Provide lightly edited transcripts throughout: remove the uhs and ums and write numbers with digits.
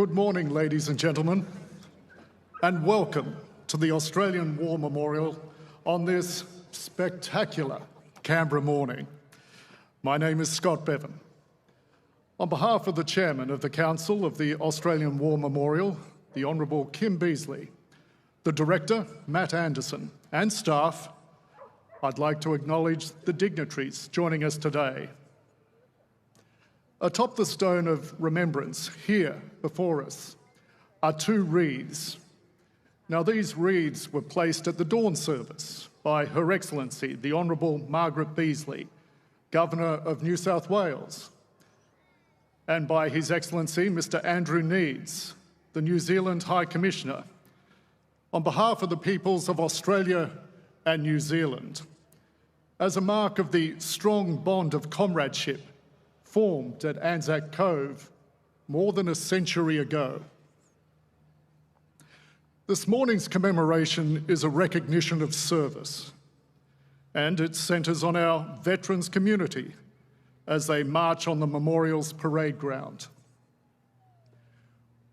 Good morning, ladies and gentlemen, and welcome to the Australian War Memorial on this spectacular Canberra morning. My name is Scott Bevan. On behalf of the Chairman of the Council of the Australian War Memorial, the Honourable Kim Beazley, the Director, Matt Anderson, and staff, I'd like to acknowledge the dignitaries joining us today. Atop the stone of remembrance here before us are two wreaths. Now, these wreaths were placed at the dawn service by Her Excellency, the Honourable Margaret Beazley, Governor of New South Wales, and by His Excellency, Mr. Andrew Needs, the New Zealand High Commissioner, on behalf of the peoples of Australia and New Zealand, as a mark of the strong bond of comradeship formed at Anzac Cove more than a century ago. This morning's commemoration is a recognition of service, and it centres on our veterans community as they march on the memorial's parade ground.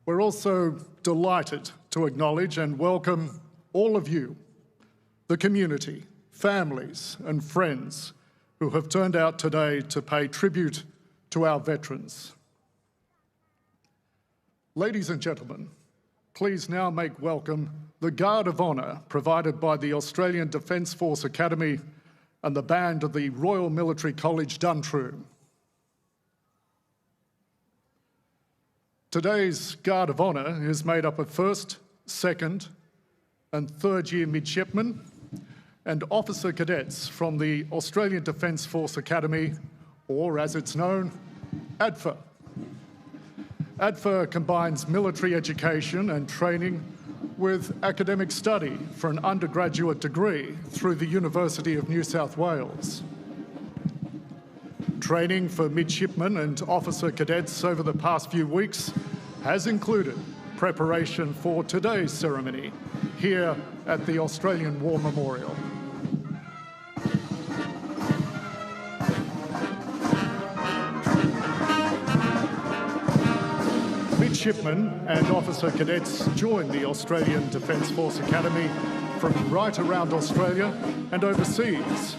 We're also delighted to acknowledge and welcome all of you, the community, families and friends who have turned out today to pay tribute to our veterans. Ladies and gentlemen, please now make welcome the Guard of Honour provided by the Australian Defence Force Academy and the band of the Royal Military College Duntroon. Today's Guard of Honour is made up of first, second and third year midshipmen and officer cadets from the Australian Defence Force Academy, or as it's known, ADFA. ADFA combines military education and training with academic study for an undergraduate degree through the University of New South Wales. Training for midshipmen and officer cadets over the past few weeks has included preparation for today's ceremony here at the Australian War Memorial. Midshipmen and officer cadets join the Australian Defence Force Academy from right around Australia and overseas,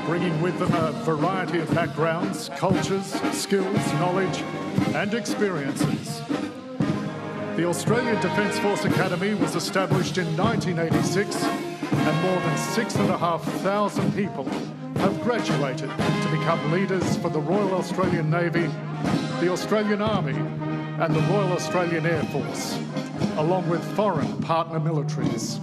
bringing with them a variety of backgrounds, cultures, skills, knowledge and experiences. The Australian Defence Force Academy was established in 1986 and more than 6,500 people have graduated to become leaders for the Royal Australian Navy, the Australian Army and the Royal Australian Air Force, along with foreign partner militaries.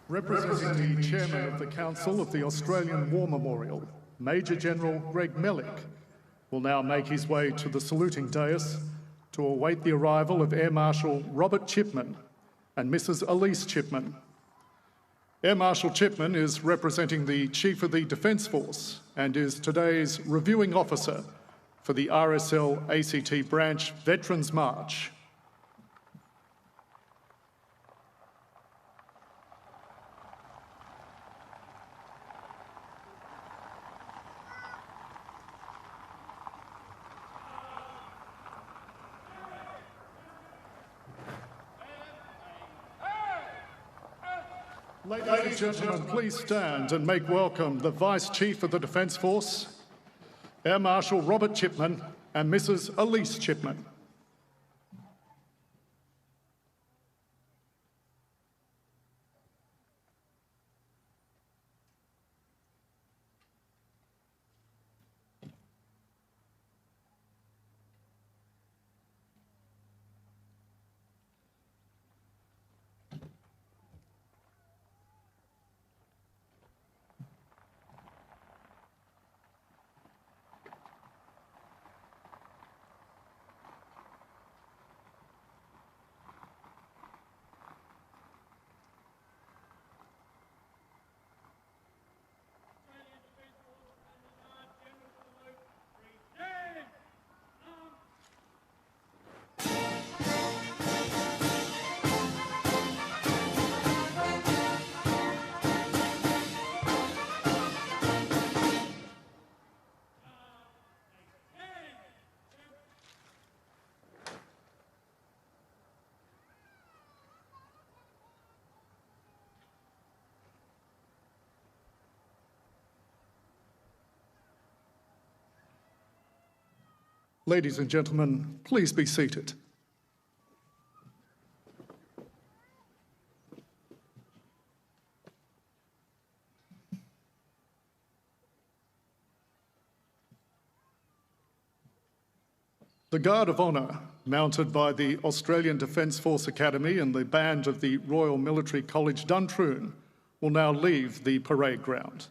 Representing the Chairman of the Council of the Australian War Memorial, Major General Greg Mellick, will now make his way to the saluting dais to await the arrival of Air Marshal Robert Chipman and Mrs. Elise Chipman. Air Marshal Chipman is representing the Chief of the Defence Force and is today's reviewing officer for the RSL ACT Branch Veterans March. Ladies and gentlemen, please stand and make welcome the Vice Chief of the Defence Force, Air Marshal Robert Chipman and Mrs. Elise Chipman. Ladies and gentlemen, please be seated. The Guard of Honour, mounted by the Australian Defence Force Academy and the band of the Royal Military College Duntroon, will now leave the parade ground.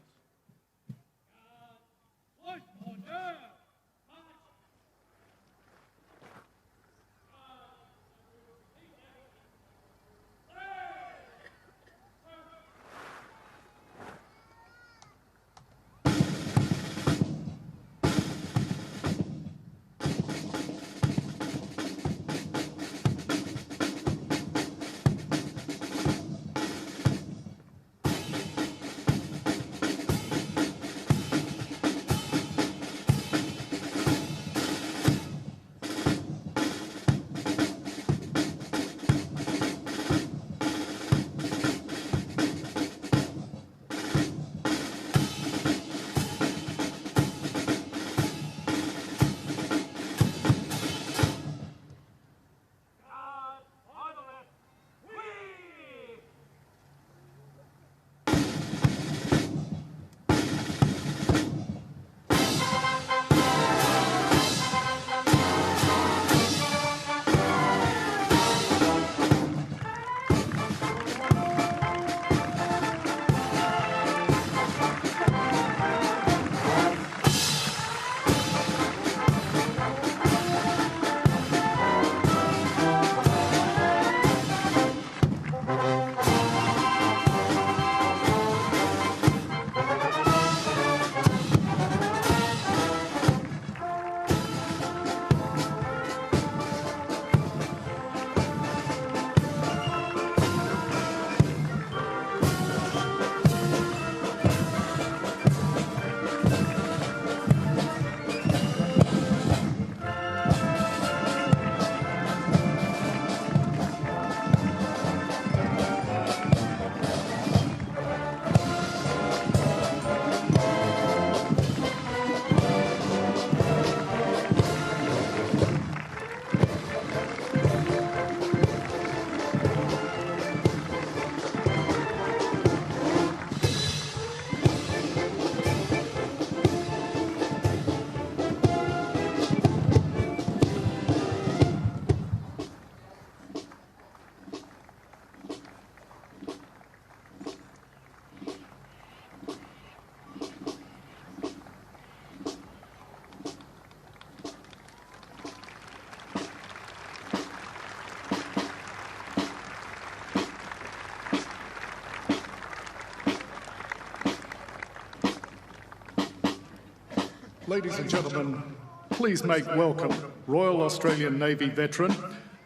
Ladies and gentlemen, please make welcome Royal Australian Navy veteran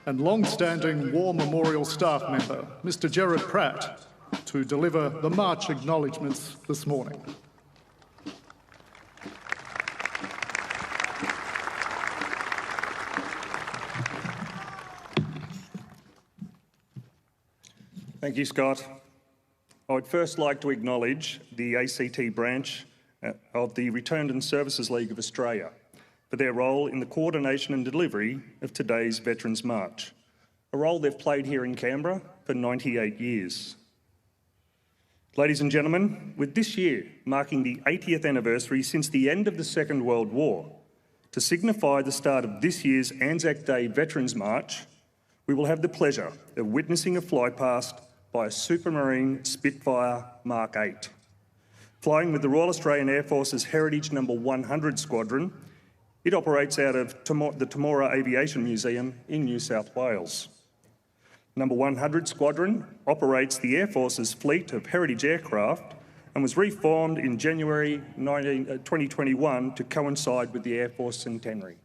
and long-standing War Memorial staff member, Mr. Gerard Pratt, to deliver the March acknowledgements this morning. Thank you, Scott. I would first like to acknowledge the ACT branch of the Returned and Services League of Australia for their role in the coordination and delivery of today's Veterans March, a role they've played here in Canberra for 98 years. Ladies and gentlemen, with this year marking the 80th anniversary since the end of the Second World War, to signify the start of this year's Anzac Day Veterans March, we will have the pleasure of witnessing a flypast by a Supermarine Spitfire Mark 8. Flying with the Royal Australian Air Force's Heritage No. 100 Squadron, it operates out of the Temora Aviation Museum in New South Wales. No. 100 Squadron operates the Air Force's fleet of heritage aircraft and was reformed in January 2021 to coincide with the Air Force centenary.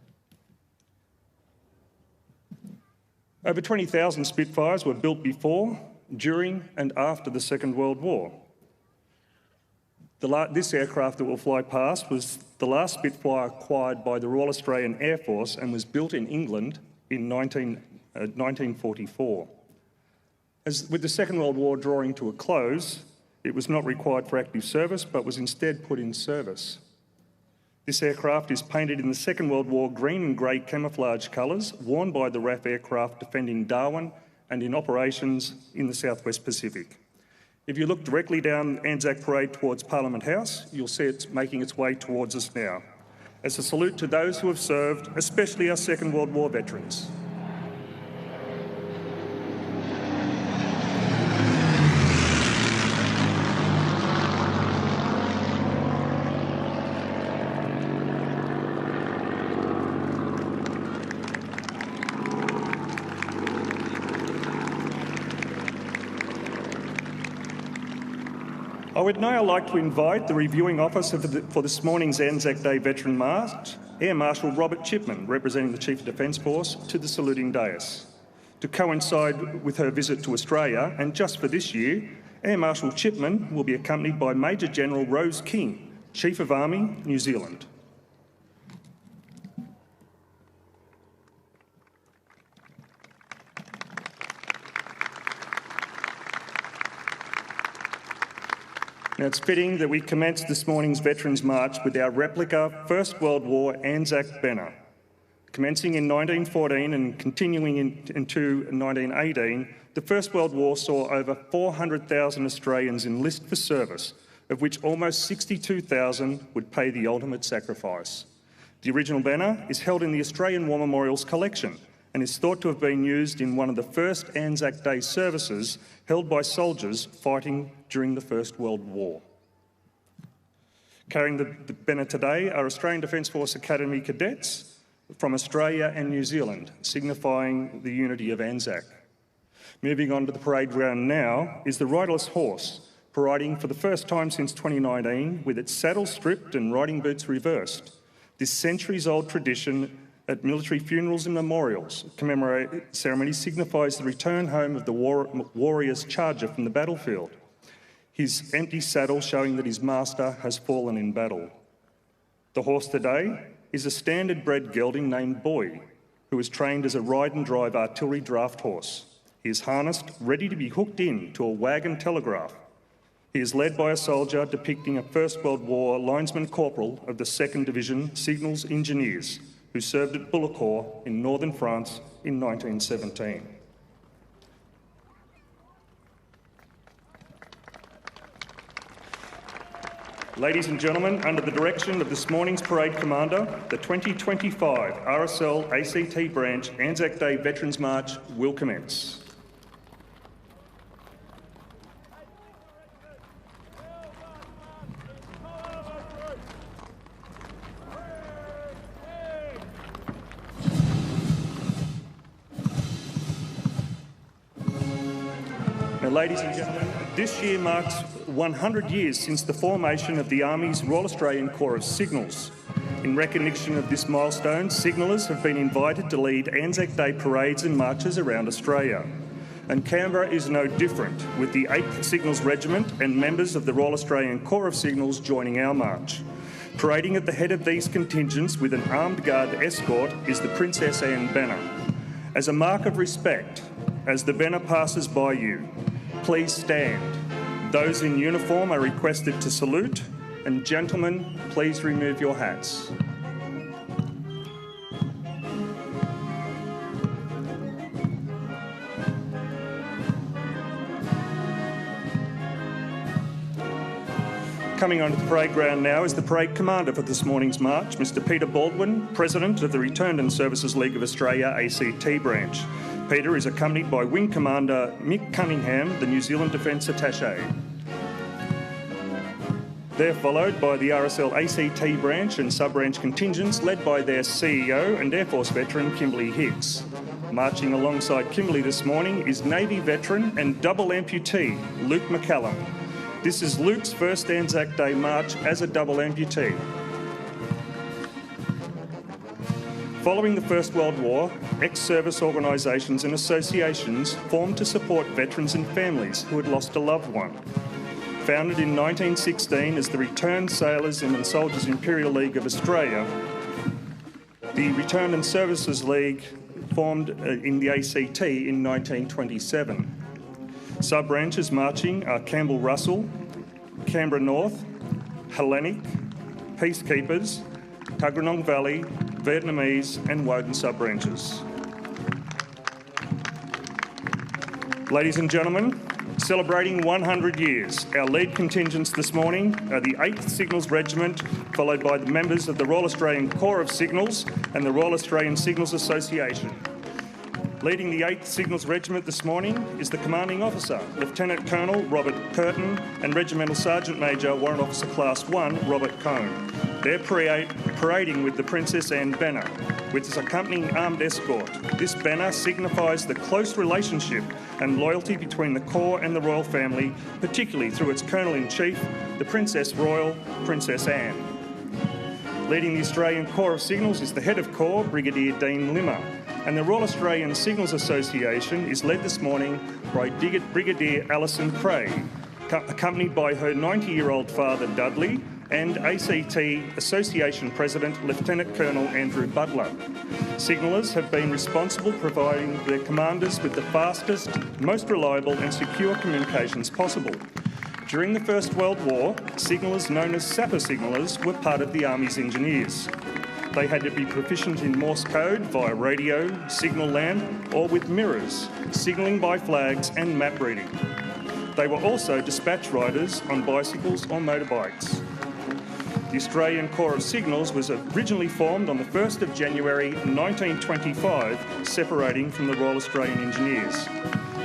Over 20,000 Spitfires were built before, during and after the Second World War. This aircraft that will fly past was the last Spitfire acquired by the Royal Australian Air Force and was built in England in 1944. With the Second World War drawing to a close, it was not required for active service but was instead put in service. This aircraft is painted in the Second World War green and grey camouflage colours worn by the RAF aircraft defending Darwin and in operations in the Southwest Pacific. If you look directly down Anzac Parade towards Parliament House, you'll see it's making its way towards us now. As a salute to those who have served, especially our Second World War veterans. I would now like to invite the reviewing officer for this morning's Anzac Day Veteran March, Air Marshal Robert Chipman, representing the Chief of Defence Force, to the saluting dais. To coincide with her visit to Australia, and just for this year, Air Marshal Chipman will be accompanied by Major General Rose King, Chief of Army, New Zealand. Now, it's fitting that we commence this morning's Veterans March with our replica First World War Anzac banner. Commencing in 1914 and continuing into 1918, the First World War saw over 400,000 Australians enlist for service, of which almost 62,000 would pay the ultimate sacrifice. The original banner is held in the Australian War Memorials collection and is thought to have been used in one of the first Anzac Day services held by soldiers fighting during the First World War. Carrying the banner today are Australian Defence Force Academy cadets from Australia and New Zealand, signifying the unity of Anzac. Moving on to the parade ground now is the riderless horse, parading for the first time since 2019 with its saddle stripped and riding boots reversed. This centuries-old tradition at military funerals and memorials, commemorate ceremony signifies the return home of the warrior's charger from the battlefield, his empty saddle showing that his master has fallen in battle. The horse today is a standard bred gelding named Boy, who is trained as a ride and drive artillery draft horse. He is harnessed, ready to be hooked in to a wagon telegraph. He is led by a soldier depicting a First World War linesman corporal of the 2nd Division Signals Engineers, who served at Bullecourt in northern France in 1917. Ladies and gentlemen, under the direction of this morning's parade commander, the 2025 RSL ACT Branch Anzac Day Veterans March will commence. Now, ladies and gentlemen, this year marks 100 years since the formation of the Army's Royal Australian Corps of Signals. In recognition of this milestone, signallers have been invited to lead Anzac Day parades and marches around Australia. And Canberra is no different, with the 8th Signals Regiment and members of the Royal Australian Corps of Signals joining our march. Parading at the head of these contingents with an armed guard escort is the Princess Anne banner. As a mark of respect, as the banner passes by you, please stand. Those in uniform are requested to salute, and gentlemen, please remove your hats. Coming onto the parade ground now is the parade commander for this morning's march, Mr Peter Baldwin, President of the Returned and Services League of Australia ACT branch. Peter is accompanied by Wing Commander Mick Cunningham, the New Zealand Defence Attaché. They're followed by the RSL ACT branch and sub-branch contingents led by their CEO and Air Force veteran Kimberly Hicks. Marching alongside Kimberly this morning is Navy veteran and double amputee Luke McCallum. This is Luke's first Anzac Day march as a double amputee. Following the First World War, ex-service organisations and associations formed to support veterans and families who had lost a loved one. Founded in 1916 as the Returned Sailors and Soldiers Imperial League of Australia, the Returned and Services League formed in the ACT in 1927. Sub-branches marching are Campbell Russell, Canberra North, Hellenic, Peacekeepers, Tuggeranong Valley, Vietnamese and Woden sub-branches. Ladies and gentlemen, celebrating 100 years, our lead contingents this morning are the 8th Signals Regiment, followed by the members of the Royal Australian Corps of Signals and the Royal Australian Signals Association. Leading the 8th Signals Regiment this morning is the Commanding Officer, Lieutenant Colonel Robert Curtin, and Regimental Sergeant Major, Warrant Officer Class 1, Robert Cone. They're parading with the Princess Anne banner, with its accompanying armed escort. This banner signifies the close relationship and loyalty between the Corps and the Royal Family, particularly through its Colonel-in-Chief, the Princess Royal, Princess Anne. Leading the Australian Corps of Signals is the Head of Corps, Brigadier Dean Limmer, and the Royal Australian Signals Association is led this morning by Brigadier Alison Craig, accompanied by her 90-year-old father Dudley and ACT Association President Lieutenant Colonel Andrew Butler. Signallers have been responsible for providing their commanders with the fastest, most reliable and secure communications possible. During the First World War, signallers known as sapper signallers were part of the Army's engineers. They had to be proficient in Morse code via radio, signal lamp or with mirrors, signalling by flags and map reading. They were also dispatch riders on bicycles or motorbikes. The Australian Corps of Signals was originally formed on the 1st of January 1925, separating from the Royal Australian Engineers.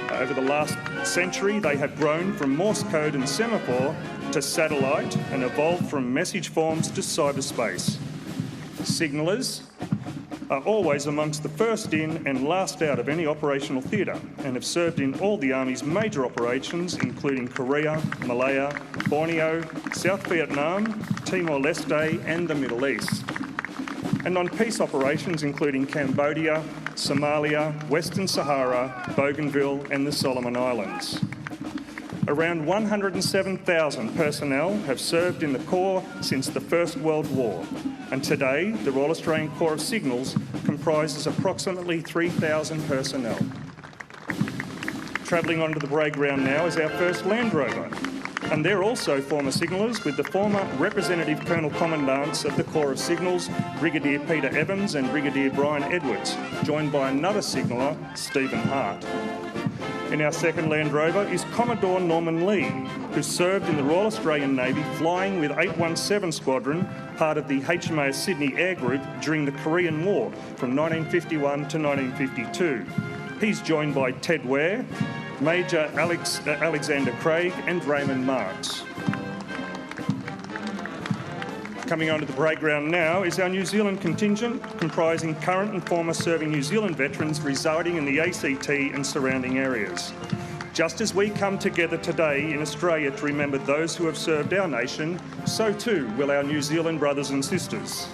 Over the last century, they have grown from Morse code and semaphore to satellite and evolved from message forms to cyberspace. Signallers are always amongst the first in and last out of any operational theatre and have served in all the Army's major operations, including Korea, Malaya, Borneo, South Vietnam, Timor-Leste and the Middle East. And on peace operations including Cambodia, Somalia, Western Sahara, Bougainville and the Solomon Islands. Around 107,000 personnel have served in the Corps since the First World War, and today the Royal Australian Corps of Signals comprises approximately 3,000 personnel. Travelling onto the parade ground now is our first Land Rover, and they're also former signallers with the former Representative Colonel Commandants of the Corps of Signals, Brigadier Peter Evans and Brigadier Brian Edwards, joined by another signaller, Stephen Hart. In our second Land Rover is Commodore Norman Lee, who served in the Royal Australian Navy flying with 817 Squadron, part of the HMAS Sydney Air Group during the Korean War from 1951 to 1952. He's joined by Ted Ware, Major Alexander Craig and Raymond Marks. Coming onto the parade ground now is our New Zealand contingent, comprising current and former serving New Zealand veterans residing in the ACT and surrounding areas. Just as we come together today in Australia to remember those who have served our nation, so too will our New Zealand brothers and sisters.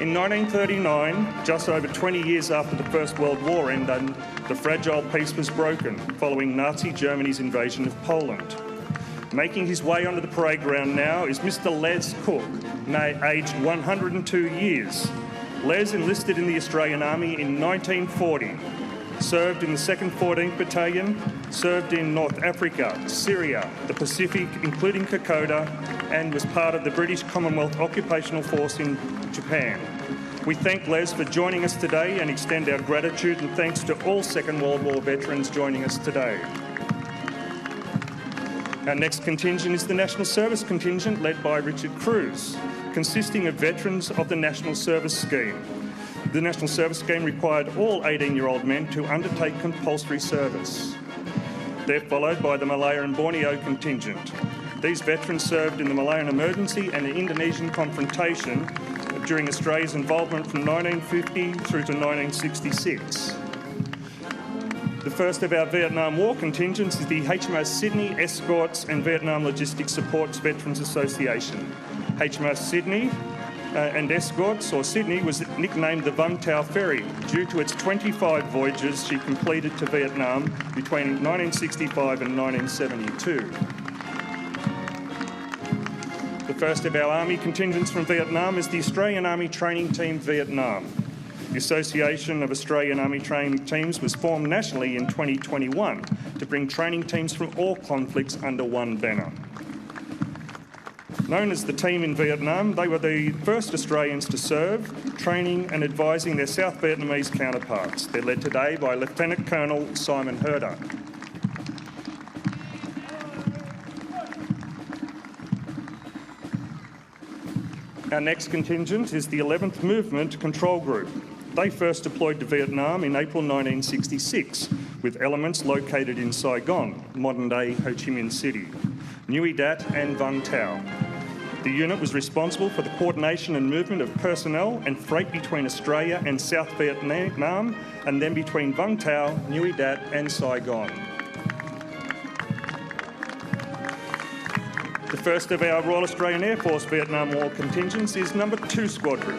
In 1939, just over 20 years after the First World War ended, the fragile peace was broken following Nazi Germany's invasion of Poland. Making his way onto the parade ground now is Mr. Les Cook, aged 102 years. Les enlisted in the Australian Army in 1940, served in the 2nd 14th Battalion, served in North Africa, Syria, the Pacific, including Kokoda, and was part of the British Commonwealth Occupational Force in Japan. We thank Les for joining us today and extend our gratitude and thanks to all Second World War veterans joining us today. Our next contingent is the National Service Contingent, led by Richard Cruz, consisting of veterans of the National Service Scheme. The National Service Scheme required all 18-year-old men to undertake compulsory service. They're followed by the Malaya and Borneo contingent. These veterans served in the Malayan Emergency and the Indonesian confrontation during Australia's involvement from 1950 through to 1966. The first of our Vietnam War contingents is the HMAS Sydney Escorts and Vietnam Logistics Supports Veterans Association. HMAS Sydney and Escorts, or Sydney, was nicknamed the Vung Tau Ferry due to its 25 voyages she completed to Vietnam between 1965 and 1972. The first of our Army contingents from Vietnam is the Australian Army Training Team Vietnam. The Association of Australian Army Training Teams was formed nationally in 2021 to bring training teams from all conflicts under one banner. Known as the Team in Vietnam, they were the first Australians to serve, training and advising their South Vietnamese counterparts. They're led today by Lieutenant Colonel Simon Herder. Our next contingent is the 11th Movement Control Group. They first deployed to Vietnam in April 1966 with elements located in Saigon, modern-day Ho Chi Minh City, Nui Dat and Vung Tau. The unit was responsible for the coordination and movement of personnel and freight between Australia and South Vietnam, and then between Vung Tau, Nui Dat and Saigon. The first of our Royal Australian Air Force Vietnam War contingents is No. 2 Squadron.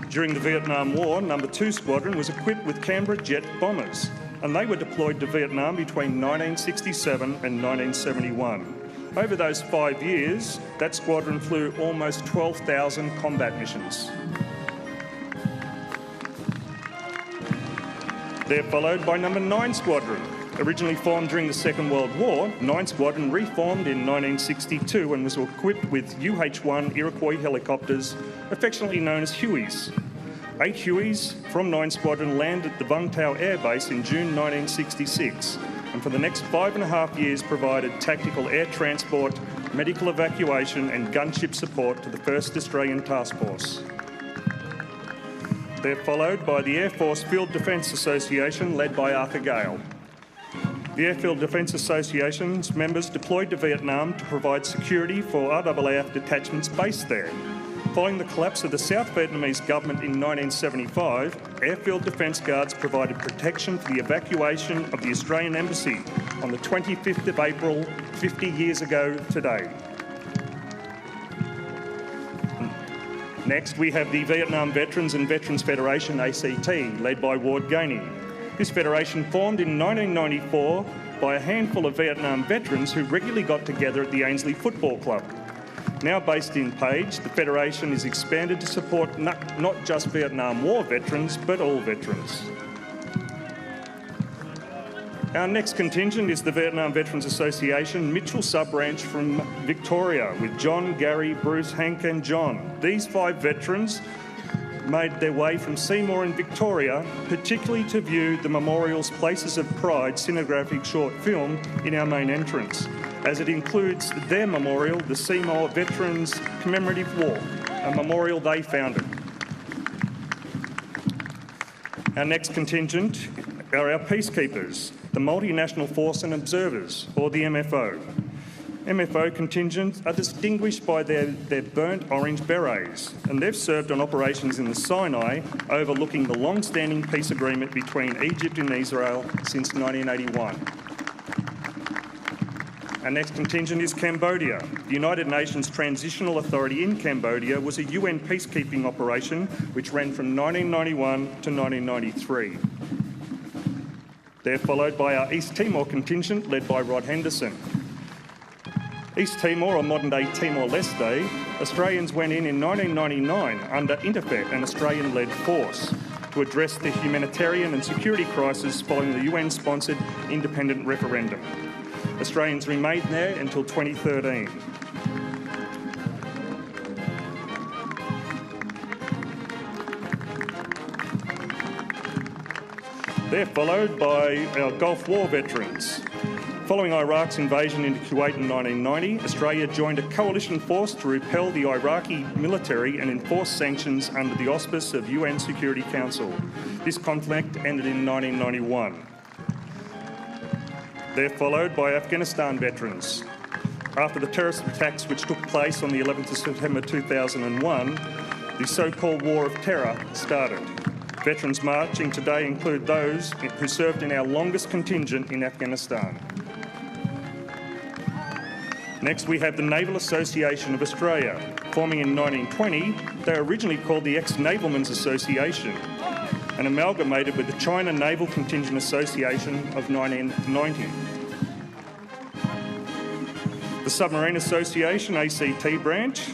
During the Vietnam War, No. 2 Squadron was equipped with Canberra jet bombers, and they were deployed to Vietnam between 1967 and 1971. Over those 5 years, that squadron flew almost 12,000 combat missions. They're followed by No. 9 Squadron. Originally formed during the Second World War, 9 Squadron reformed in 1962 and was equipped with UH-1 Iroquois helicopters, affectionately known as Hueys. 8 Hueys from 9 Squadron landed at the Vung Tau Air Base in June 1966, and for the next 5.5 years provided tactical air transport, medical evacuation and gunship support to the 1st Australian Task Force. They're followed by the Air Force Field Defence Association, led by Arthur Gale. The Airfield Defence Association's members deployed to Vietnam to provide security for RAAF detachments based there. Following the collapse of the South Vietnamese government in 1975, Airfield Defence Guards provided protection for the evacuation of the Australian Embassy on the 25th of April, 50 years ago today. Next, we have the Vietnam Veterans and Veterans Federation, ACT, led by Ward Gainey. This federation formed in 1994 by a handful of Vietnam veterans who regularly got together at the Ainslie Football Club. Now based in Page, the federation is expanded to support not just Vietnam War veterans, but all veterans. Our next contingent is the Vietnam Veterans Association Mitchell Sub-Branch from Victoria, with John, Gary, Bruce, Hank and John. These 5 veterans made their way from Seymour in Victoria, particularly to view the Memorial's Places of Pride cinematographic short film in our main entrance, as it includes their memorial, the Seymour Veterans Commemorative Walk, a memorial they founded. Our next contingent are our peacekeepers, the Multinational Force and Observers, or the MFO. MFO contingents are distinguished by their burnt orange berets, and they've served on operations in the Sinai overlooking the long-standing peace agreement between Egypt and Israel since 1981. Our next contingent is Cambodia. The United Nations Transitional Authority in Cambodia was a UN peacekeeping operation which ran from 1991 to 1993. They're followed by our East Timor contingent led by Rod Henderson. East Timor, or modern-day Timor-Leste, Australians went in 1999 under Interfet, an Australian-led force, to address the humanitarian and security crisis following the UN-sponsored independent referendum. Australians remained there until 2013. They're followed by our Gulf War veterans. Following Iraq's invasion into Kuwait in 1990, Australia joined a coalition force to repel the Iraqi military and enforce sanctions under the auspice of UN Security Council. This conflict ended in 1991. They're followed by Afghanistan veterans. After the terrorist attacks which took place on the 11th of September 2001, the so-called War of Terror started. Veterans marching today include those who served in our longest contingent in Afghanistan. Next, we have the Naval Association of Australia. Forming in 1920, they were originally called the Ex-Navalmen's Association and amalgamated with the China Naval Contingent Association of 1990. The Submarine Association, ACT branch,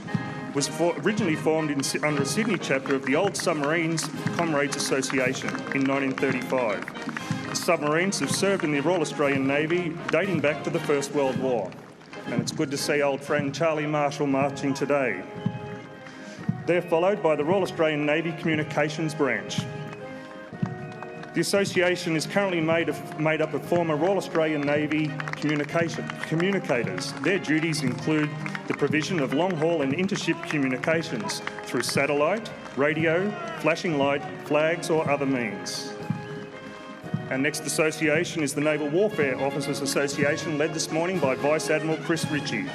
was originally formed under a Sydney chapter of the Old Submarines Comrades Association in 1935. The submarines have served in the Royal Australian Navy dating back to the First World War. And it's good to see old friend Charlie Marshall marching today. They're followed by the Royal Australian Navy Communications Branch. The association is currently made up of former Royal Australian Navy communicators. Their duties include the provision of long-haul and intership communications through satellite, radio, flashing light, flags or other means. Our next association is the Naval Warfare Officers Association, led this morning by Vice Admiral Chris Ritchie.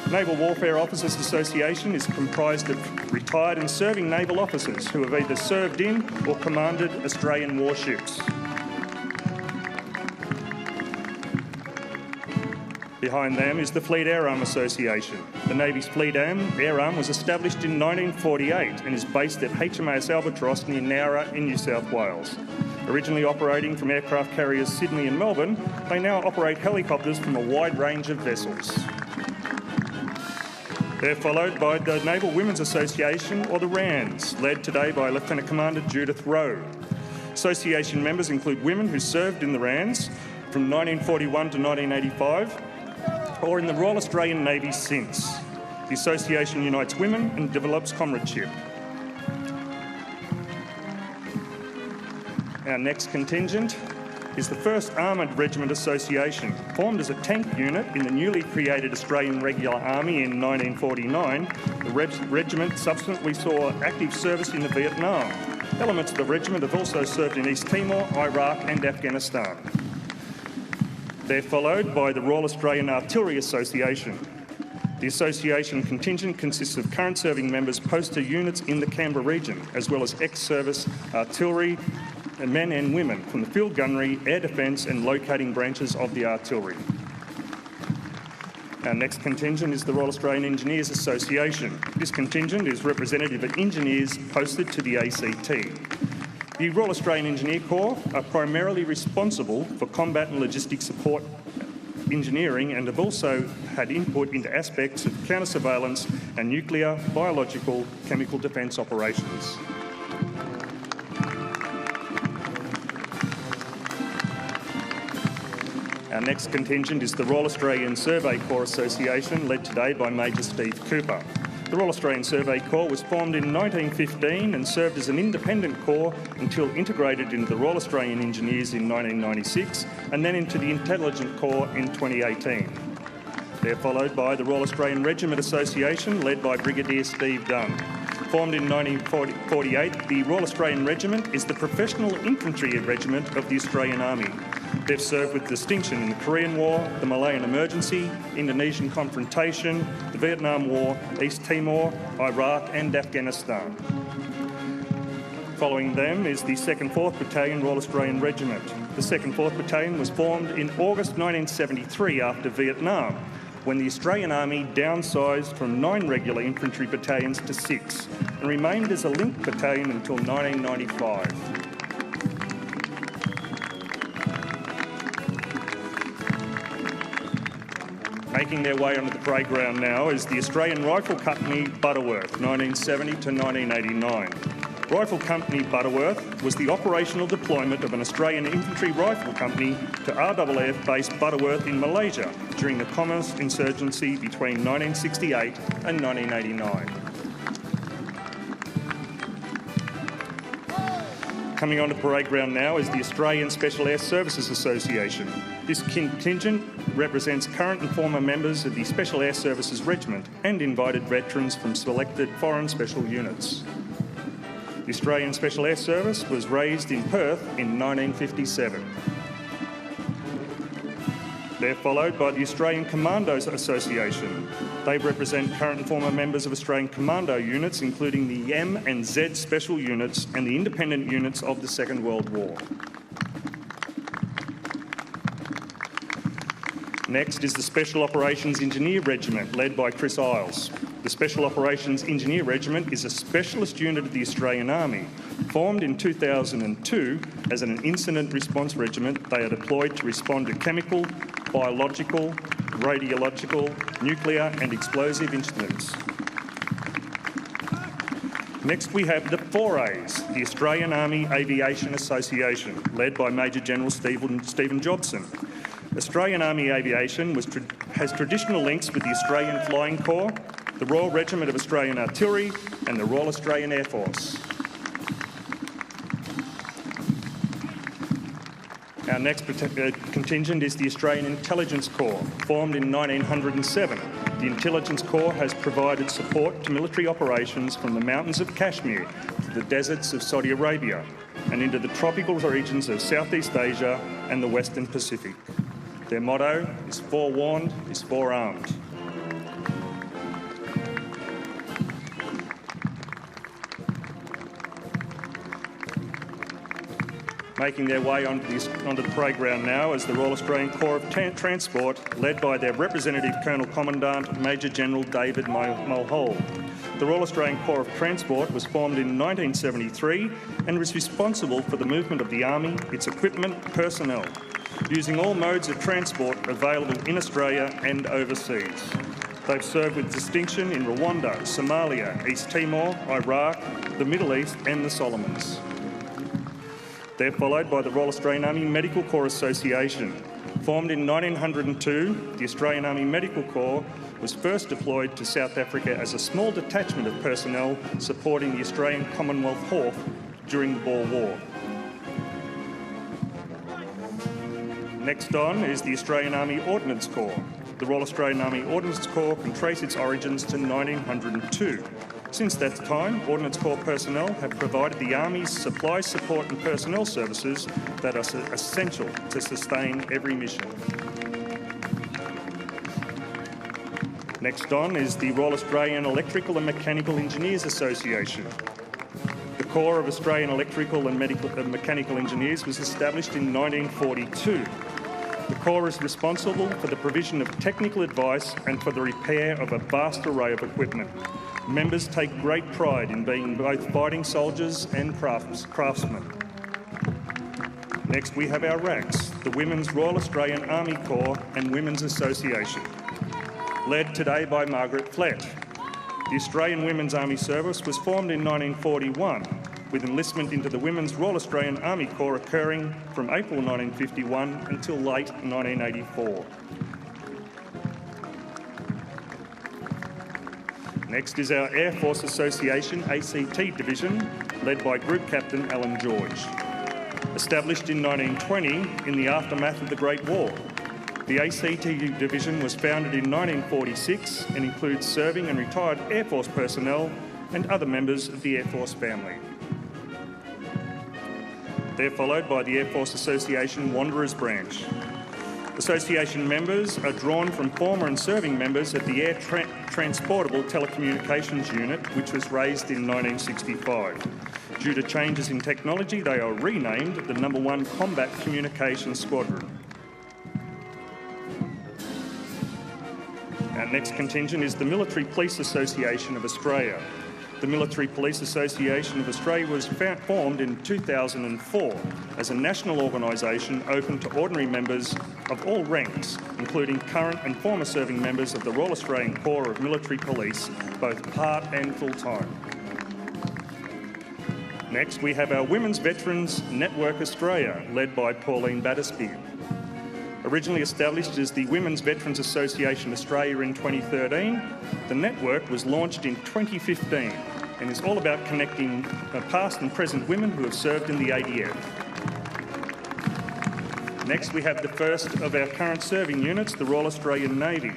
Naval Warfare Officers Association is comprised of retired and serving naval officers who have either served in or commanded Australian warships. Behind them is the Fleet Air Arm Association. The Navy's Fleet Air Arm was established in 1948 and is based at HMAS Albatross near Nowra in New South Wales. Originally operating from aircraft carriers Sydney and Melbourne, they now operate helicopters from a wide range of vessels. They're followed by the Naval Women's Association, or the RANS, led today by Lieutenant Commander Judith Rowe. Association members include women who served in the RANS from 1941 to 1985, or in the Royal Australian Navy since. The association unites women and develops comradeship. Our next contingent is the 1st Armoured Regiment Association. Formed as a tank unit in the newly created Australian Regular Army in 1949, the regiment subsequently saw active service in Vietnam. Elements of the regiment have also served in East Timor, Iraq and Afghanistan. They're followed by the Royal Australian Artillery Association. The association contingent consists of current serving members posted to units in the Canberra region, as well as ex-service artillery and men and women from the field gunnery, air defence and locating branches of the artillery. Our next contingent is the Royal Australian Engineers Association. This contingent is representative of engineers posted to the ACT. The Royal Australian Engineer Corps are primarily responsible for combat and logistic support engineering and have also had input into aspects of counter-surveillance and nuclear, biological, chemical defence operations. Our next contingent is the Royal Australian Survey Corps Association, led today by Major Steve Cooper. The Royal Australian Survey Corps was formed in 1915 and served as an independent corps until integrated into the Royal Australian Engineers in 1996 and then into the Intelligence Corps in 2018. They're followed by the Royal Australian Regiment Association, led by Brigadier Steve Dunn. Formed in 1948, the Royal Australian Regiment is the professional infantry regiment of the Australian Army. They've served with distinction in the Korean War, the Malayan Emergency, Indonesian Confrontation, the Vietnam War, East Timor, Iraq and Afghanistan. Following them is the 2nd 4th Battalion Royal Australian Regiment. The 2nd 4th Battalion was formed in August 1973 after Vietnam. when the Australian Army downsized from 9 regular infantry battalions to 6 and remained as a link battalion until 1995. Making their way onto the parade ground now is the Australian Rifle Company Butterworth, 1970 to 1989. Rifle Company Butterworth was the operational deployment of an Australian infantry rifle company to RAAF base Butterworth in Malaysia during the Communist insurgency between 1968 and 1989. Coming onto the parade ground now is the Australian Special Air Services Association. This contingent represents current and former members of the Special Air Services Regiment and invited veterans from selected foreign special units. The Australian Special Air Service was raised in Perth in 1957. They're followed by the Australian Commandos Association. They represent current and former members of Australian Commando units, including the M and Z Special Units and the independent units of the Second World War. Next is the Special Operations Engineer Regiment, led by Chris Isles. The Special Operations Engineer Regiment is a specialist unit of the Australian Army. Formed in 2002 as an incident response regiment, they are deployed to respond to chemical, biological, radiological, nuclear and explosive incidents. Next we have the 4As, the Australian Army Aviation Association, led by Major General Stephen Jobson. Australian Army Aviation has traditional links with the Australian Flying Corps, the Royal Regiment of Australian Artillery and the Royal Australian Air Force. Our next contingent is the Australian Intelligence Corps, formed in 1907. The Intelligence Corps has provided support to military operations from the mountains of Kashmir to the deserts of Saudi Arabia and into the tropical regions of Southeast Asia and the Western Pacific. Their motto is "Forewarned is forearmed." Making their way onto the parade ground now is the Royal Australian Corps of Transport, led by their representative Colonel Commandant Major General David Mulhall. The Royal Australian Corps of Transport was formed in 1973 and was responsible for the movement of the Army, its equipment, personnel, using all modes of transport available in Australia and overseas. They've served with distinction in Rwanda, Somalia, East Timor, Iraq, the Middle East and the Solomons. They're followed by the Royal Australian Army Medical Corps Association. Formed in 1902, the Australian Army Medical Corps was first deployed to South Africa as a small detachment of personnel supporting the Australian Commonwealth Horse during the Boer War. Next on is the Australian Army Ordnance Corps. The Royal Australian Army Ordnance Corps can trace its origins to 1902. Since that time, Ordnance Corps personnel have provided the Army's supply, support and personnel services that are essential to sustain every mission. Next on is the Royal Australian Electrical and Mechanical Engineers Association. The Corps of Australian Electrical and Mechanical Engineers was established in 1942. The Corps is responsible for the provision of technical advice and for the repair of a vast array of equipment. Members take great pride in being both fighting soldiers and craftsmen. Next we have our RACs, the Women's Royal Australian Army Corps and Women's Association, led today by Margaret Flett. The Australian Women's Army Service was formed in 1941, with enlistment into the Women's Royal Australian Army Corps occurring from April 1951 until late 1984. Next is our Air Force Association ACT Division, led by Group Captain Alan George. Established in 1920 in the aftermath of the Great War, the ACT Division was founded in 1946 and includes serving and retired Air Force personnel and other members of the Air Force family. They're followed by the Air Force Association Wanderers Branch. Association members are drawn from former and serving members of the Air Transportable Telecommunications Unit, which was raised in 1965. Due to changes in technology, they are renamed the No. 1 Combat Communications Squadron. next contingent is the Military Police Association of Australia. The Military Police Association of Australia was formed in 2004 as a national organisation open to ordinary members of all ranks, including current and former serving members of the Royal Australian Corps of Military Police, both part and full-time. Next, we have our Women's Veterans Network Australia, led by Pauline Battersby. Originally established as the Women's Veterans Association Australia in 2013, the network was launched in 2015 and is all about connecting past and present women who have served in the ADF. Next, we have the first of our current serving units, the Royal Australian Navy.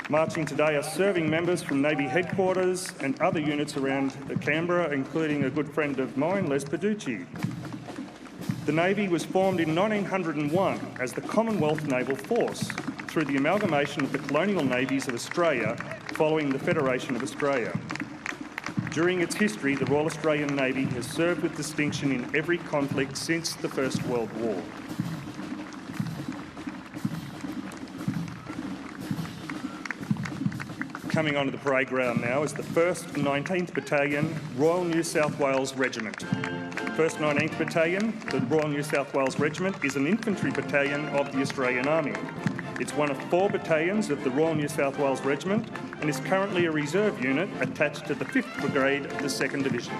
Marching today are serving members from Navy headquarters and other units around Canberra, including a good friend of mine, Les Paducci. The Navy was formed in 1901 as the Commonwealth Naval Force through the amalgamation of the colonial navies of Australia following the Federation of Australia. During its history, the Royal Australian Navy has served with distinction in every conflict since the First World War. Coming onto the parade ground now is the 1st 19th Battalion Royal New South Wales Regiment. 1st 19th Battalion, the Royal New South Wales Regiment, is an infantry battalion of the Australian Army. It's one of 4 battalions of the Royal New South Wales Regiment and is currently a reserve unit attached to the 5th Brigade of the 2nd Division.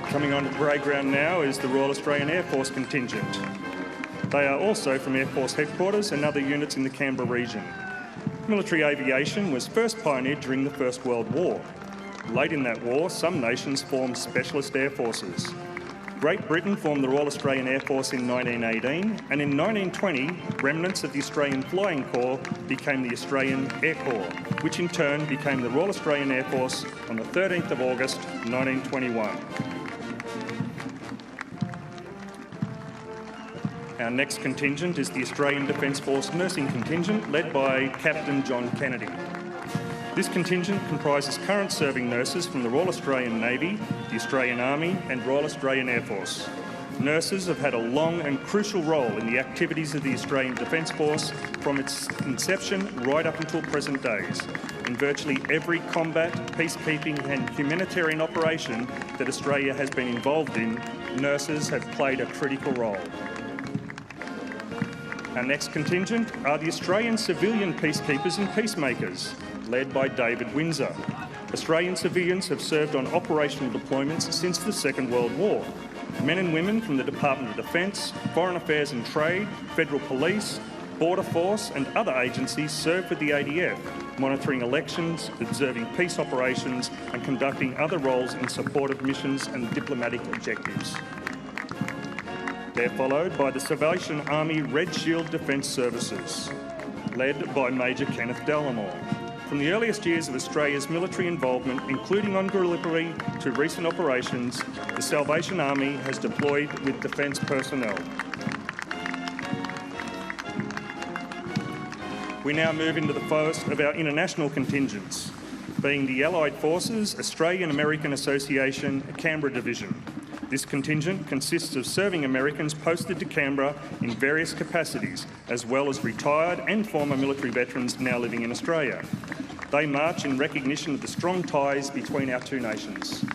Coming on to the parade ground now is the Royal Australian Air Force contingent. They are also from Air Force headquarters and other units in the Canberra region. Military aviation was first pioneered during the First World War. Late in that war, some nations formed specialist air forces. Great Britain formed the Royal Australian Air Force in 1918, and in 1920, remnants of the Australian Flying Corps became the Australian Air Corps, which in turn became the Royal Australian Air Force on the 13th of August 1921. Our next contingent is the Australian Defence Force Nursing Contingent, led by Captain John Kennedy. This contingent comprises current serving nurses from the Royal Australian Navy, the Australian Army and Royal Australian Air Force. Nurses have had a long and crucial role in the activities of the Australian Defence Force from its inception right up until present days. In virtually every combat, peacekeeping and humanitarian operation that Australia has been involved in, nurses have played a critical role. Our next contingent are the Australian Civilian Peacekeepers and Peacemakers, led by David Windsor. Australian civilians have served on operational deployments since the Second World War. Men and women from the Department of Defence, Foreign Affairs and Trade, Federal Police, Border Force and other agencies serve with the ADF, monitoring elections, observing peace operations and conducting other roles in support of missions and diplomatic objectives. They're followed by the Salvation Army Red Shield Defence Services, led by Major Kenneth Dallimore. From the earliest years of Australia's military involvement, including on Gallipoli to recent operations, the Salvation Army has deployed with defence personnel. We now move into the first of our international contingents, being the Allied Forces Australian-American Association Canberra Division. This contingent consists of serving Americans posted to Canberra in various capacities, as well as retired and former military veterans now living in Australia. They march in recognition of the strong ties between our two nations.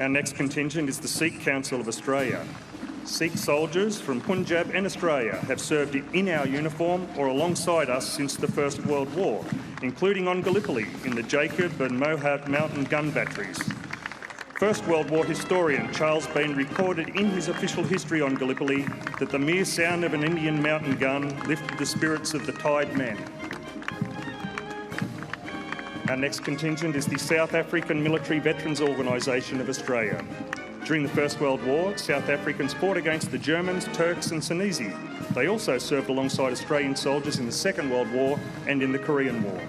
Our next contingent is the Sikh Council of Australia. Sikh soldiers from Punjab and Australia have served in our uniform or alongside us since the First World War, including on Gallipoli in the Jacob and Mohawk mountain gun batteries. First World War historian Charles Bean recorded in his official history on Gallipoli that the mere sound of an Indian mountain gun lifted the spirits of the tired men. Our next contingent is the South African Military Veterans Organisation of Australia. During the First World War, South Africans fought against the Germans, Turks and Senezi. They also served alongside Australian soldiers in the Second World War and in the Korean War.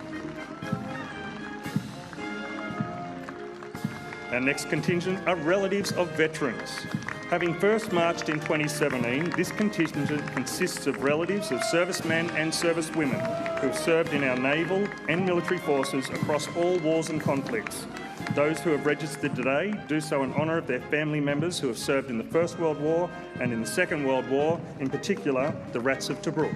Our next contingent are relatives of veterans. Having first marched in 2017, this contingent consists of relatives of servicemen and servicewomen who have served in our naval and military forces across all wars and conflicts. Those who have registered today do so in honour of their family members who have served in the First World War and in the Second World War, in particular the Rats of Tobruk.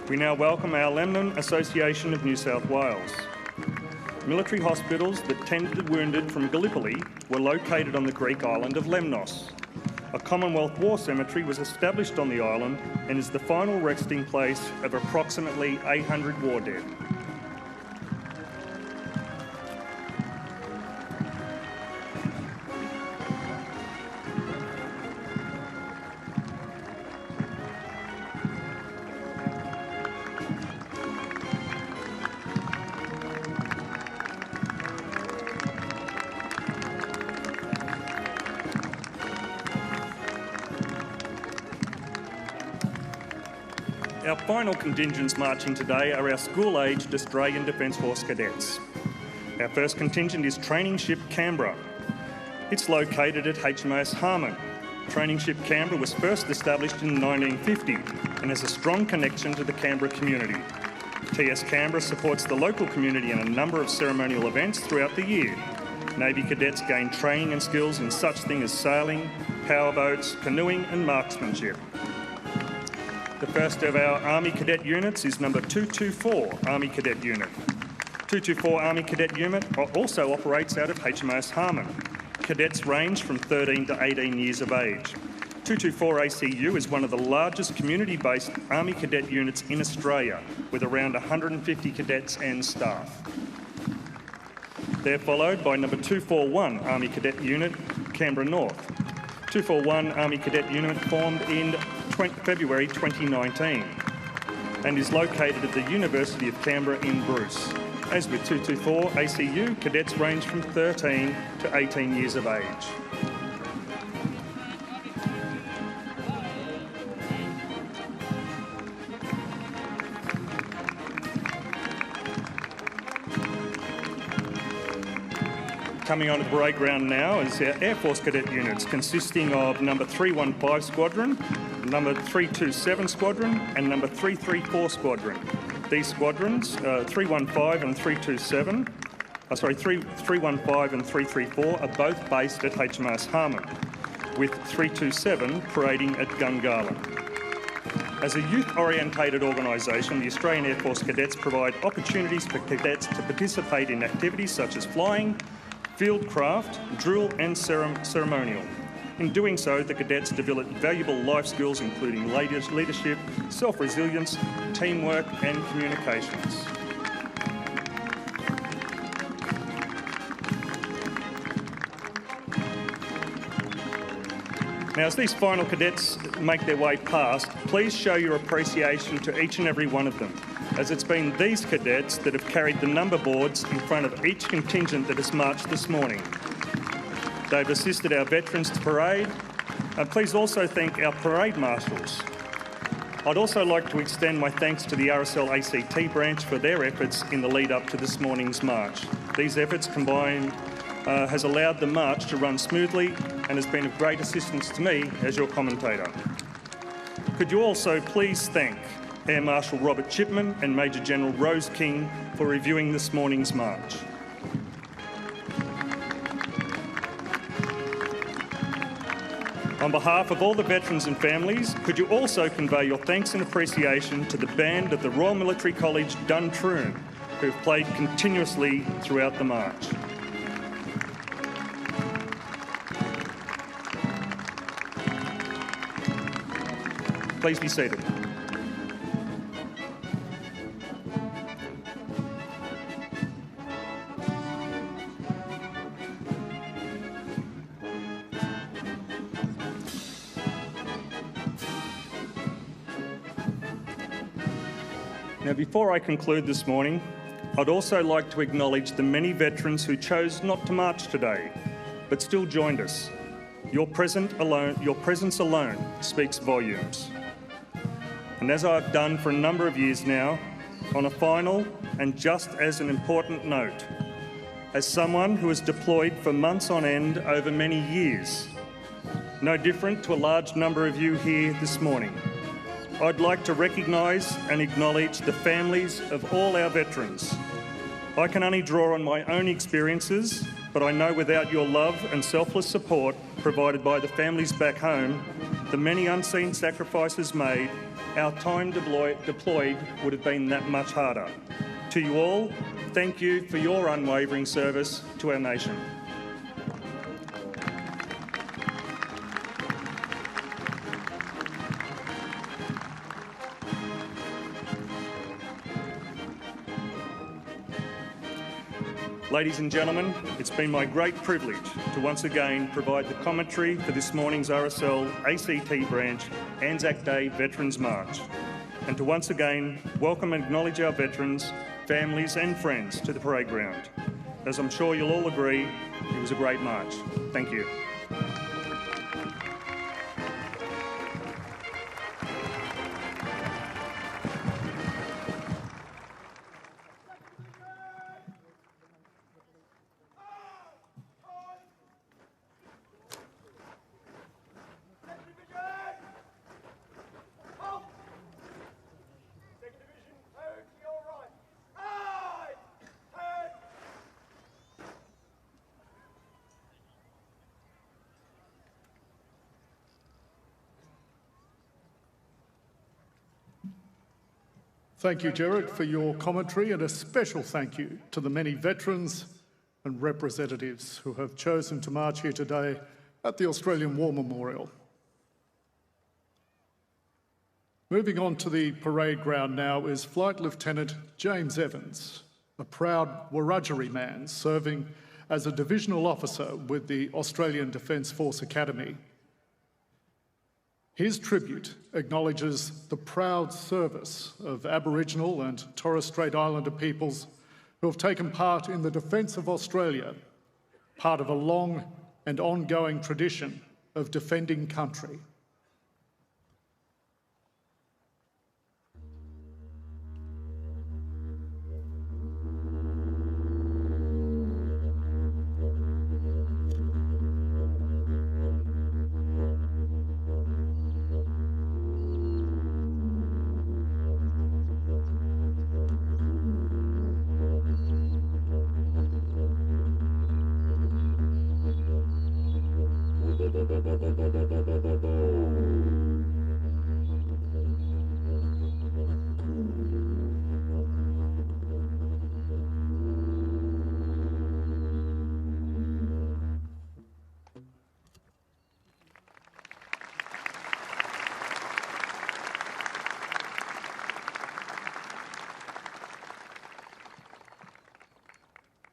We now welcome our Lemnon Association of New South Wales. Military hospitals that tended wounded from Gallipoli were located on the Greek island of Lemnos. A Commonwealth War cemetery was established on the island and is the final resting place of approximately 800 war dead. Our final contingents marching today are our school-aged Australian Defence Force cadets. Our first contingent is Training Ship Canberra. It's located at HMAS Harmon. Training Ship Canberra was first established in 1950 and has a strong connection to the Canberra community. TS Canberra supports the local community in a number of ceremonial events throughout the year. Navy cadets gain training and skills in such things as sailing, powerboats, canoeing and marksmanship. The first of our Army Cadet units is number 224 Army Cadet Unit. 224 Army Cadet Unit also operates out of HMAS Harmon. Cadets range from 13 to 18 years of age. 224 ACU is one of the largest community-based Army Cadet units in Australia, with around 150 cadets and staff. They're followed by number 241 Army Cadet Unit, Canberra North. 241 Army Cadet Unit formed in February 2019 and is located at the University of Canberra in Bruce. As with 224 ACU, cadets range from 13 to 18 years of age. Coming onto the parade ground now is our Air Force Cadet units, consisting of number 315 Squadron, number 327 Squadron and number 334 Squadron. These squadrons, 315 and 327, 315 and 334 are both based at HMAS Harmon, with 327 parading at Gungahlin. As a youth-orientated organisation, the Australian Air Force Cadets provide opportunities for cadets to participate in activities such as flying, fieldcraft, drill and ceremonial. In doing so, the cadets develop valuable life skills including leadership, self-resilience, teamwork and communications. Now, as these final cadets make their way past, please show your appreciation to each and every one of them, as it's been these cadets that have carried the number boards in front of each contingent that has marched this morning. They've assisted our veterans to parade, and please also thank our parade marshals. I'd also like to extend my thanks to the RSL ACT branch for their efforts in the lead up to this morning's march. These efforts combined has allowed the march to run smoothly and has been of great assistance to me as your commentator. Could you also please thank Air Marshal Robert Chipman and Major General Rose King for reviewing this morning's march. On behalf of all the veterans and families, could you also convey your thanks and appreciation to the band of the Royal Military College Duntroon, who have played continuously throughout the march. Please be seated. Now, before I conclude this morning, I'd also like to acknowledge the many veterans who chose not to march today, but still joined us. Your presence alone speaks volumes. and as I've done for a number of years now, on a final and just as an important note, as someone who has deployed for months on end over many years, no different to a large number of you here this morning, I'd like to recognise and acknowledge the families of all our veterans. I can only draw on my own experiences, but I know without your love and selfless support provided by the families back home, the many unseen sacrifices made, our time deployed would have been that much harder. To you all, thank you for your unwavering service to our nation. Ladies and gentlemen, it's been my great privilege to once again provide the commentary for this morning's RSL ACT branch Anzac Day Veterans March, and to once again welcome and acknowledge our veterans, families and friends to the parade ground. As I'm sure you'll all agree, it was a great march. Thank you. Thank you, Gerard, for your commentary, and a special thank you to the many veterans and representatives who have chosen to march here today at the Australian War Memorial. Moving on to the parade ground now is Flight Lieutenant James Evans, a proud Wiradjuri man serving as a divisional officer with the Australian Defence Force Academy. His tribute acknowledges the proud service of Aboriginal and Torres Strait Islander peoples who have taken part in the defence of Australia, part of a long and ongoing tradition of defending country.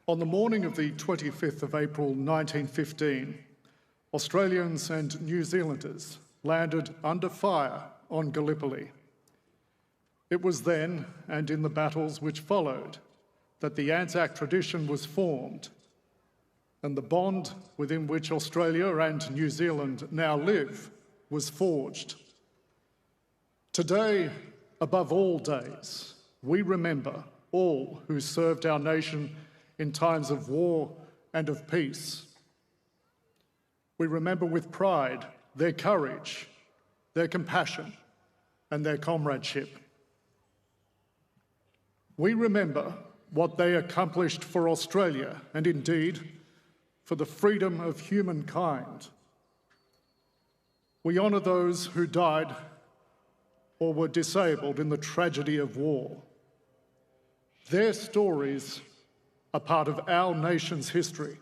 On the morning of the 25th of April 1915, Australians and New Zealanders landed under fire on Gallipoli. It was then, and in the battles which followed, that the Anzac tradition was formed, and the bond within which Australia and New Zealand now live was forged. Today, above all days, we remember all who served our nation in times of war and of peace. We remember with pride their courage, their compassion, and their comradeship. We remember what they accomplished for Australia and indeed for the freedom of humankind. We honour those who died or were disabled in the tragedy of war. Their stories are part of our nation's history.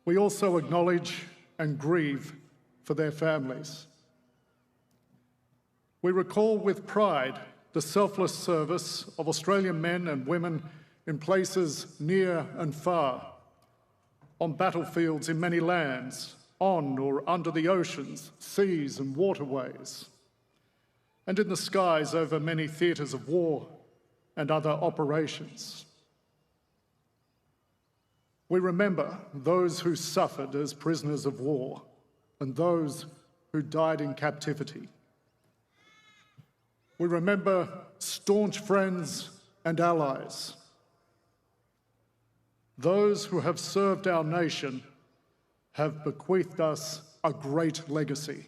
We also acknowledge and grieve for their families. We recall with pride the selfless service of Australian men and women in places near and far, on battlefields in many lands, on or under the oceans, seas and waterways, and in the skies over many theatres of war and other operations. We remember those who suffered as prisoners of war and those who died in captivity. We remember staunch friends and allies, those who have served our nation have bequeathed us a great legacy.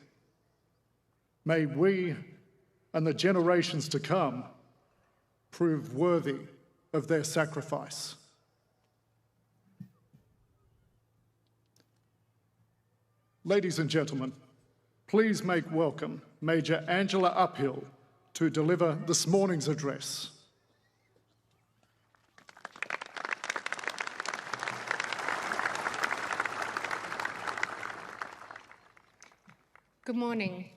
May we and the generations to come prove worthy of their sacrifice. Ladies and gentlemen, please make welcome Major Angela Uphill to deliver this morning's address. Good morning.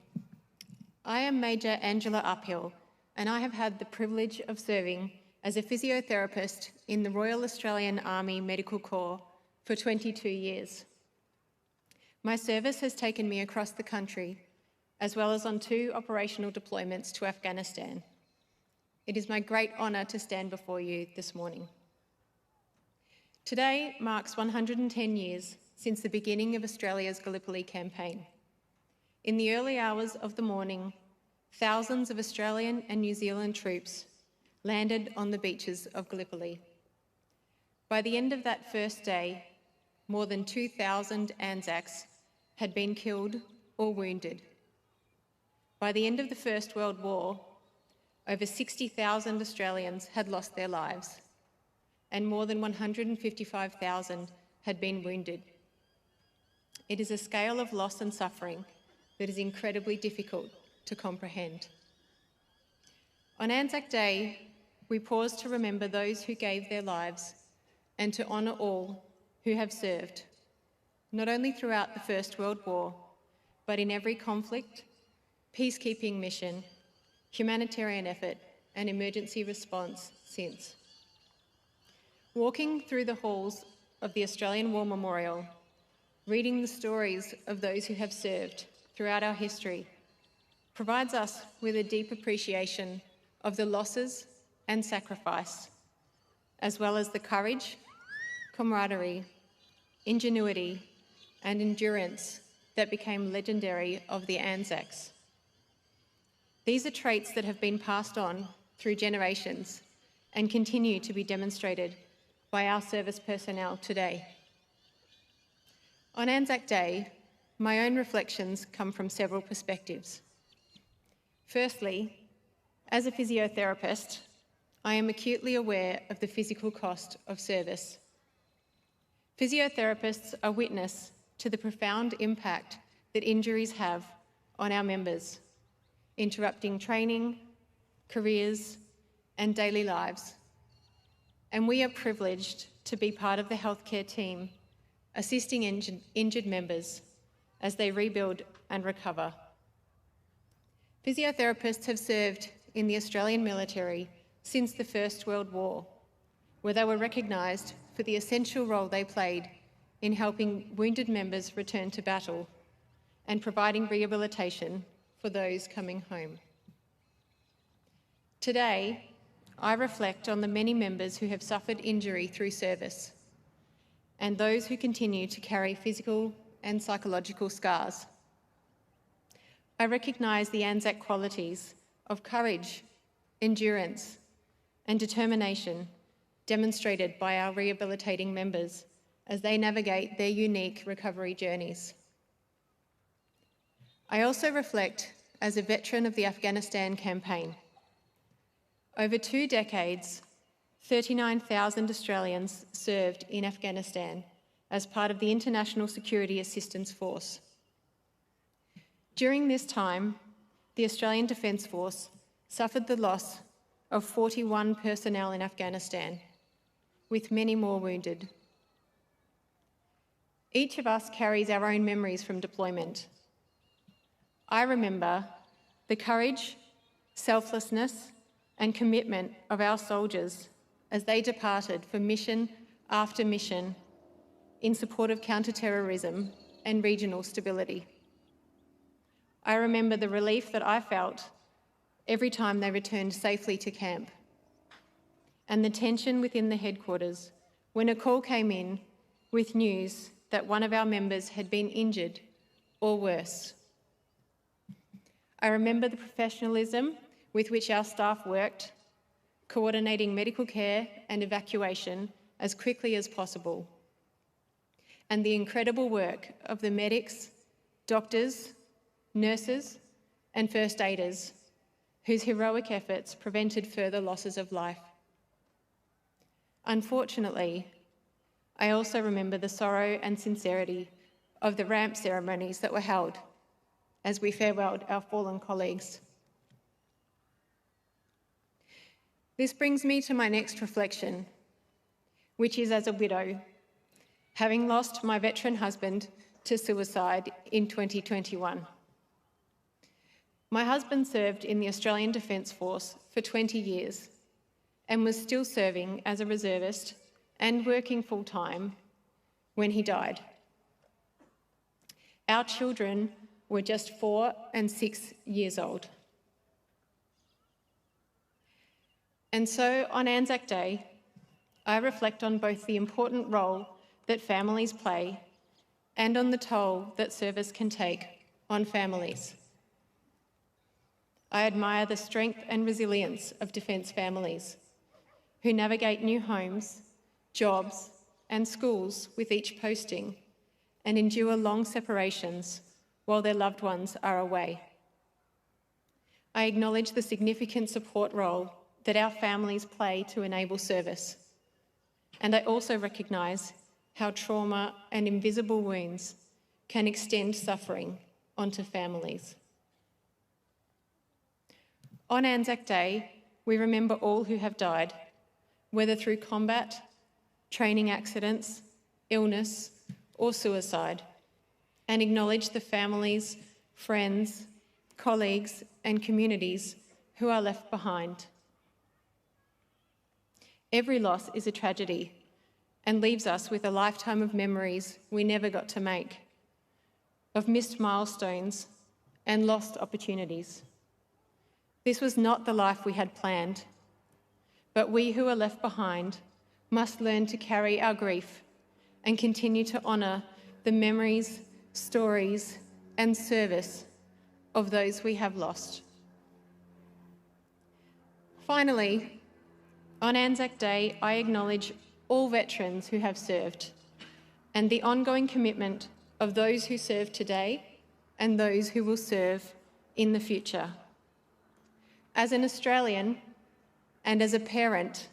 I am Major Angela Uphill, and I have had the privilege of serving as a physiotherapist in the Royal Australian Army Medical Corps for 22 years. My service has taken me across the country, as well as on 2 operational deployments to Afghanistan. It is my great honour to stand before you this morning. Today marks 110 years since the beginning of Australia's Gallipoli campaign. In the early hours of the morning, thousands of Australian and New Zealand troops landed on the beaches of Gallipoli. By the end of that first day, more than 2,000 Anzacs had been killed or wounded. By the end of the First World War, over 60,000 Australians had lost their lives, and more than 155,000 had been wounded. It is a scale of loss and suffering that is incredibly difficult to comprehend. On Anzac Day, we pause to remember those who gave their lives and to honour all who have served, not only throughout the First World War, but in every conflict, peacekeeping mission, humanitarian effort and emergency response since. Walking through the halls of the Australian War Memorial, reading the stories of those who have served throughout our history, provides us with a deep appreciation of the losses and sacrifice, as well as the courage, camaraderie, ingenuity, and endurance that became legendary of the Anzacs. These are traits that have been passed on through generations and continue to be demonstrated by our service personnel today. On Anzac Day, my own reflections come from several perspectives. Firstly, as a physiotherapist, I am acutely aware of the physical cost of service. Physiotherapists are witness to the profound impact that injuries have on our members, interrupting training, careers, and daily lives. And we are privileged to be part of the healthcare team, assisting injured members as they rebuild and recover. Physiotherapists have served in the Australian military since the First World War, where they were recognised for the essential role they played in helping wounded members return to battle and providing rehabilitation for those coming home. Today, I reflect on the many members who have suffered injury through service and those who continue to carry physical and psychological scars. I recognise the Anzac qualities of courage, endurance, and determination demonstrated by our rehabilitating members as they navigate their unique recovery journeys. I also reflect as a veteran of the Afghanistan campaign. Over 2 decades, 39,000 Australians served in Afghanistan as part of the International Security Assistance Force. During this time, the Australian Defence Force suffered the loss of 41 personnel in Afghanistan, with many more wounded. Each of us carries our own memories from deployment. I remember the courage, selflessness, and commitment of our soldiers as they departed for mission after mission in support of counter-terrorism and regional stability. I remember the relief that I felt every time they returned safely to camp, and the tension within the headquarters when a call came in with news that one of our members had been injured or worse. I remember the professionalism with which our staff worked, coordinating medical care and evacuation as quickly as possible, and the incredible work of the medics, doctors, nurses, and first aiders, whose heroic efforts prevented further losses of life. Unfortunately, I also remember the sorrow and sincerity of the ramp ceremonies that were held as we farewelled our fallen colleagues. This brings me to my next reflection, which is as a widow, having lost my veteran husband to suicide in 2021. My husband served in the Australian Defence Force for 20 years and was still serving as a reservist and working full-time when he died. Our children were just 4 and 6 years old. And so on Anzac Day, I reflect on both the important role that families play and on the toll that service can take on families. I admire the strength and resilience of Defence families who navigate new homes, jobs, and schools with each posting and endure long separations while their loved ones are away. I acknowledge the significant support role that our families play to enable service, and I also recognise how trauma and invisible wounds can extend suffering onto families. On Anzac Day, we remember all who have died, whether through combat, training accidents, illness, or suicide, and acknowledge the families, friends, colleagues, and communities who are left behind. Every loss is a tragedy and leaves us with a lifetime of memories we never got to make, of missed milestones and lost opportunities. This was not the life we had planned, but we who are left behind must learn to carry our grief and continue to honour the memories, stories, and service of those we have lost. Finally, on Anzac Day, I acknowledge all veterans who have served and the ongoing commitment of those who serve today and those who will serve in the future. As an Australian and as a parent,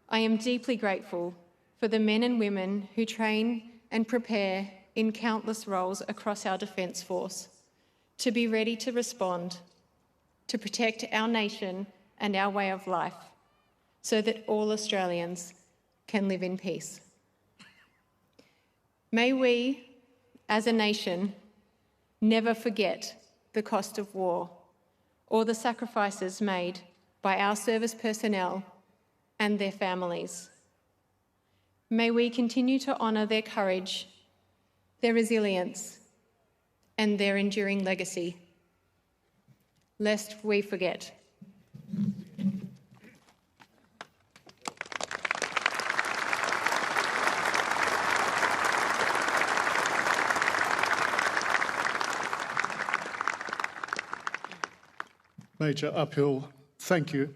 I am deeply grateful for the men and women who train and prepare in countless roles across our Defence Force to be ready to respond, to protect our nation and our way of life, so that all Australians can live in peace. May we, as a nation, never forget the cost of war or the sacrifices made by our service personnel and their families. May we continue to honour their courage, their resilience, and their enduring legacy, lest we forget. Major Uphill, thank you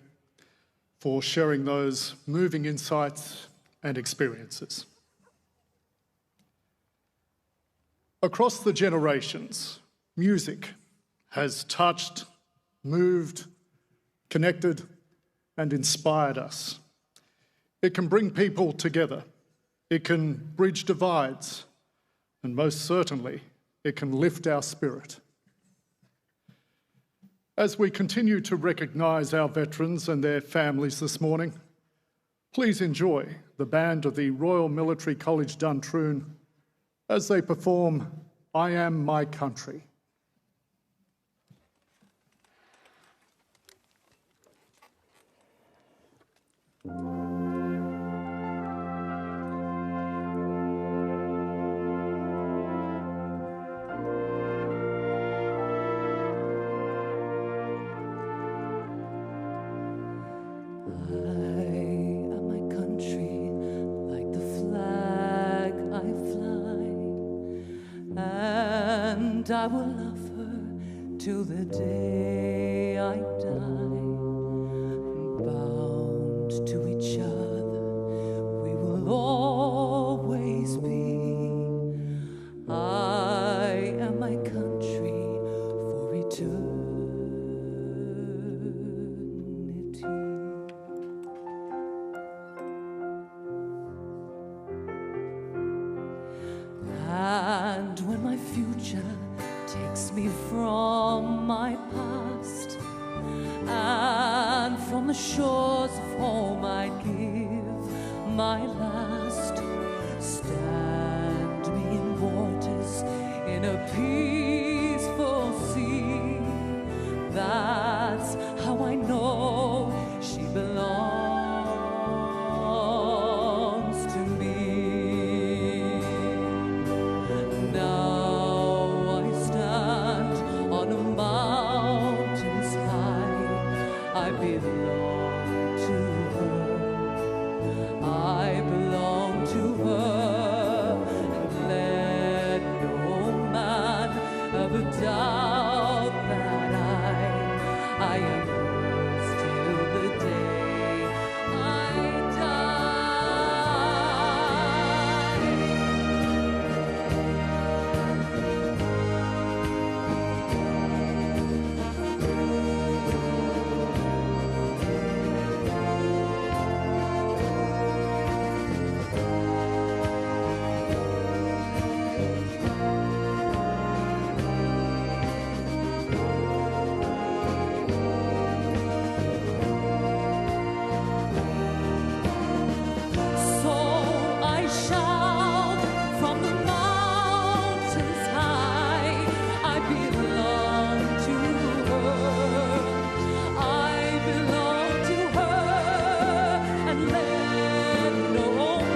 for sharing those moving insights and experiences. Across the generations, music has touched, moved, connected, and inspired us. It can bring people together. It can bridge divides, and most certainly, it can lift our spirit. As we continue to recognise our veterans and their families this morning, please enjoy the band of the Royal Military College Duntroon as they perform I Am My Country. I will love her till the day I die. to each other we will always be. I am my country for eternity. And when my future takes me from my past, and from the shores of home I give my last, stand me in waters in a peaceful sea. That's how I know she belongs to me. Now I stand on a mountain's high. I belong to her. I belong to her. And let no man ever doubt that I am hers till the day I So I shout from the mountains high, I belong to her. I belong to her, and let no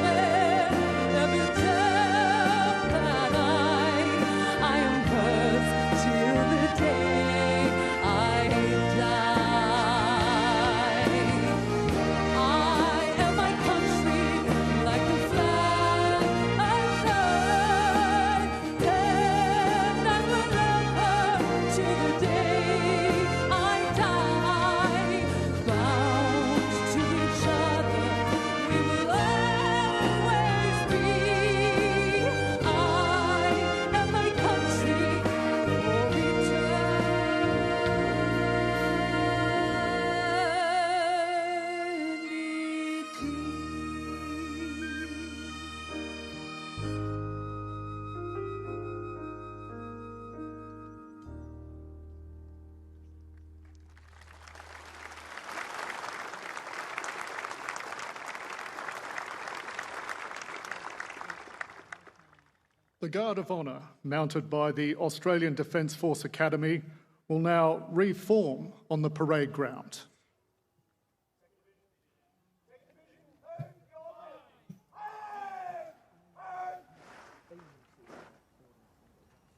man ever tell that I am hers till the day I die. I am my country like the flag I fly, and I will love her till the day I die. Bound to each other we will always be. I am my country for The Guard of Honour, mounted by the Australian Defence Force Academy, will now reform on the parade ground.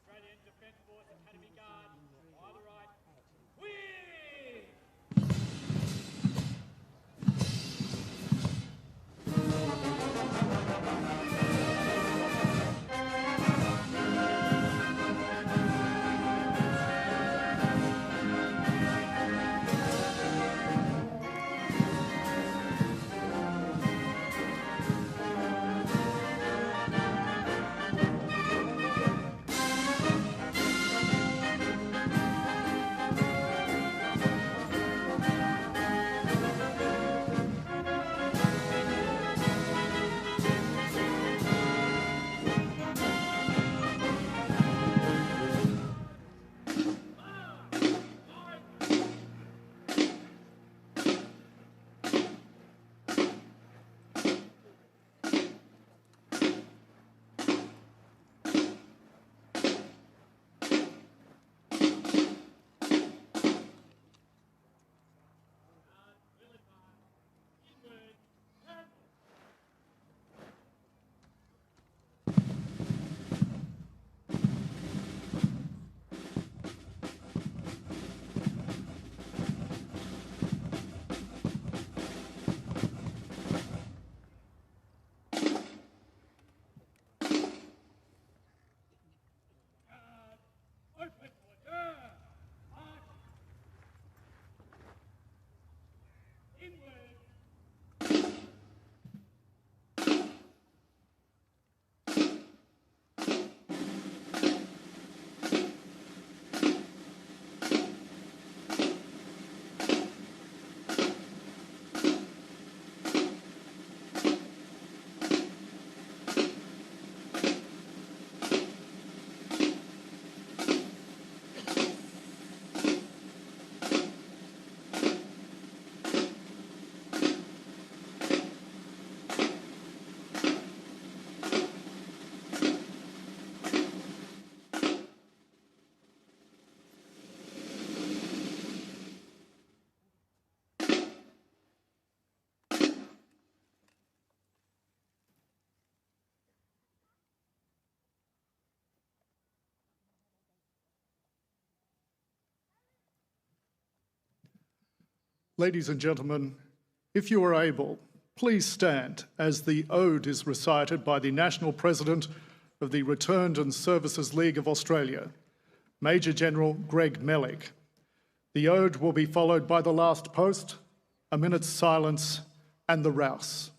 Australian Defence Force Academy Guard, by the right, whee! Ladies and gentlemen, if you are able, please stand as the ode is recited by the National President of the Returned and Services League of Australia, Major General Greg Mellick. The ode will be followed by the last post, a minute's silence, and the rouse.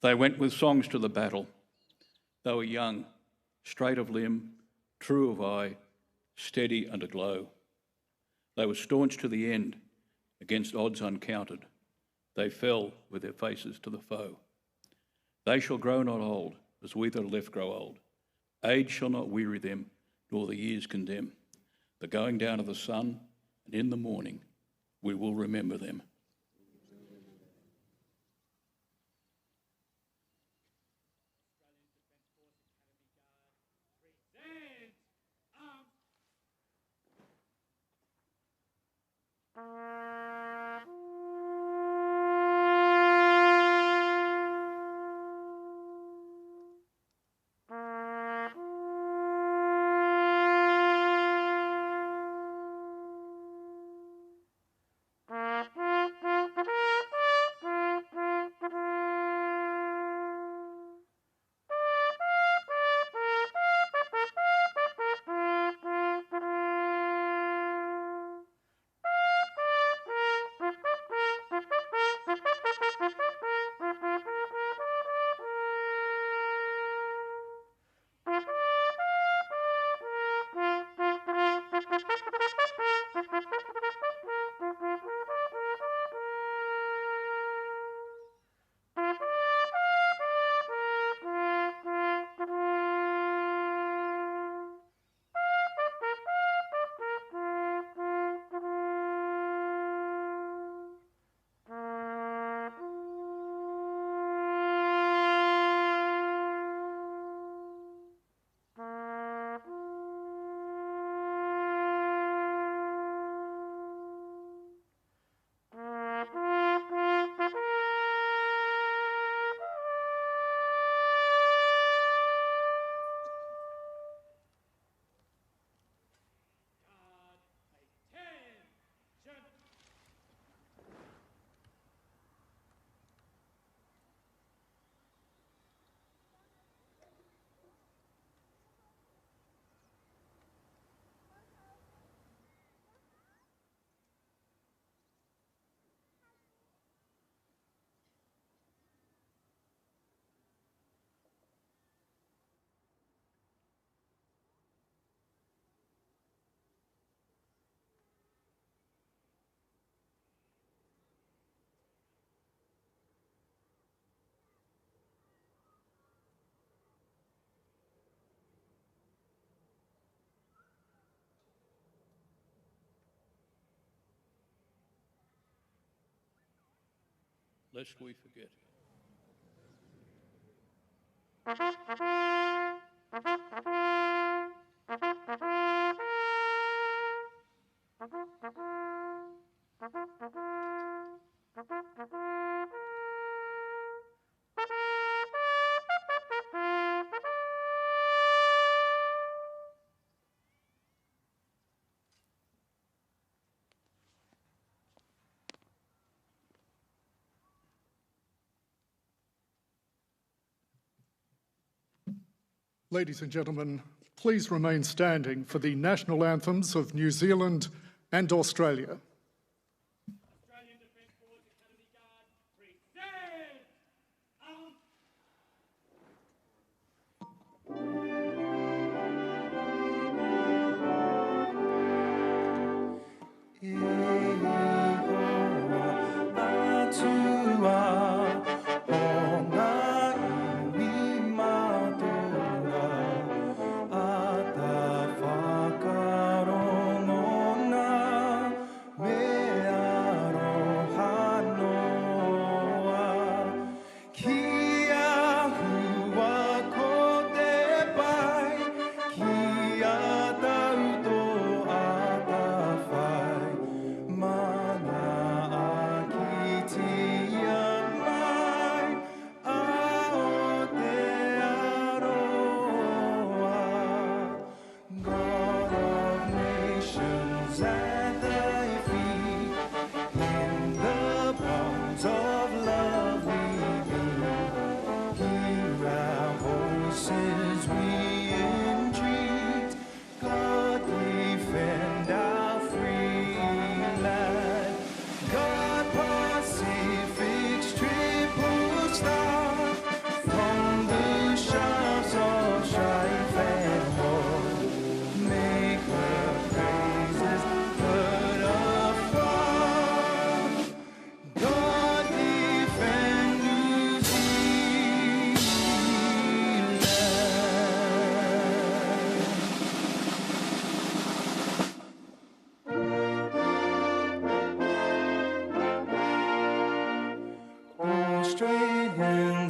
They went with songs to the battle. They were young, straight of limb, true of eye, steady and aglow. They were staunch to the end, against odds uncounted. They fell with their faces to the foe. They shall grow not old, as we that are left grow old. Age shall not weary them, nor the years condemn. The going down of the sun, and in the morning we will remember them. Lest we forget. Ladies and gentlemen, please remain standing for the national anthems of New Zealand and Australia. Australian Defence Force Academy Guard, present! Ma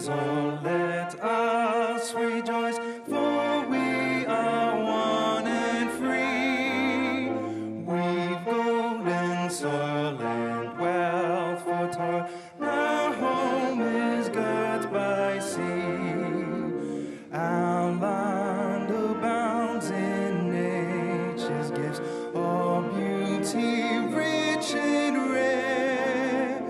hands, oh, let us rejoice, for we are one and free. We've golden soil and wealth for toil, our home is girt by sea. Our land abounds in nature's gifts, all beauty rich and rare.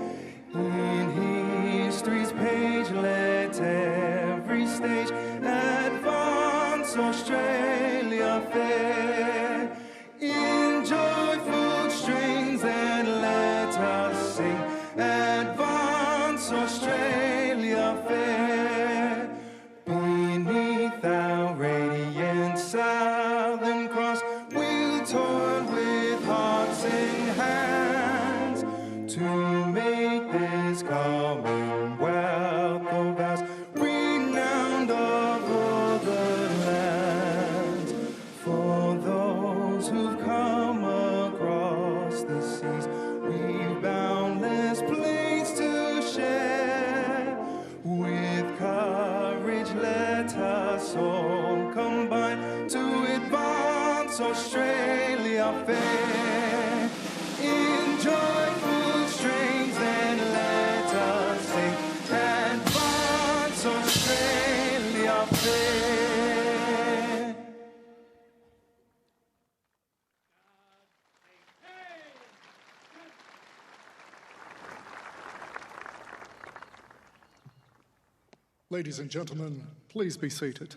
In history's page let every stage advance Australia fair. In joyful strains then let us sing, advance Australia fair. Beneath our radiant Southern Cross we'll toil with hearts in hands to make this Commonwealth of ours renowned over the lands. For those who've come across the seas, we've boundless plains to share. With courage let us all combine to advance Australia fair. In joyful strains then let us sing, advance Australia fair. Ladies and gentlemen, please be seated.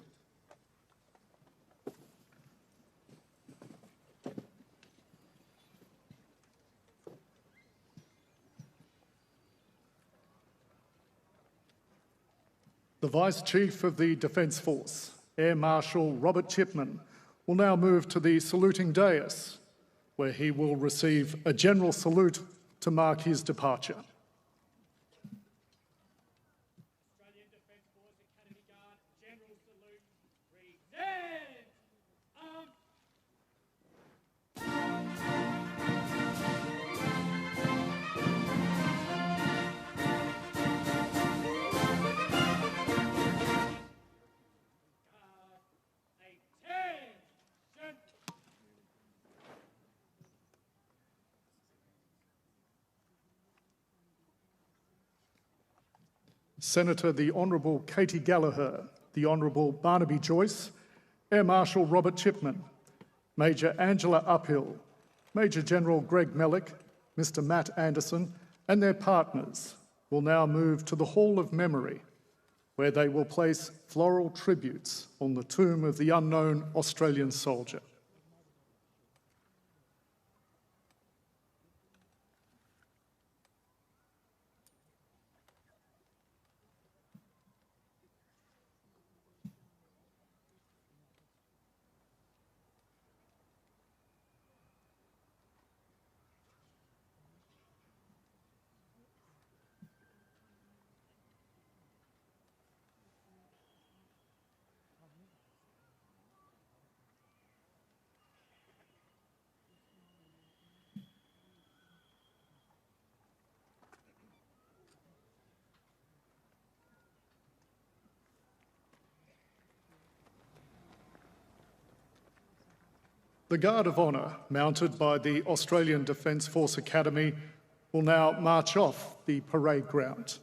The Vice Chief of the Defence Force, Air Marshal Robert Chipman, will now move to the saluting dais, where he will receive a general salute to mark his departure. Australian Defence Force Academy Guard General Salute. Present! Attention! Senator the Honourable Katie Gallagher, the Honourable Barnaby Joyce, Air Marshal Robert Chipman, Major Angela Uphill, Major General Greg Mellick, Mr Matt Anderson and their partners will now move to the Hall of Memory, where they will place floral tributes on the tomb of the unknown Australian soldier. The Guard of Honour, mounted by the Australian Defence Force Academy, will now march off the parade ground.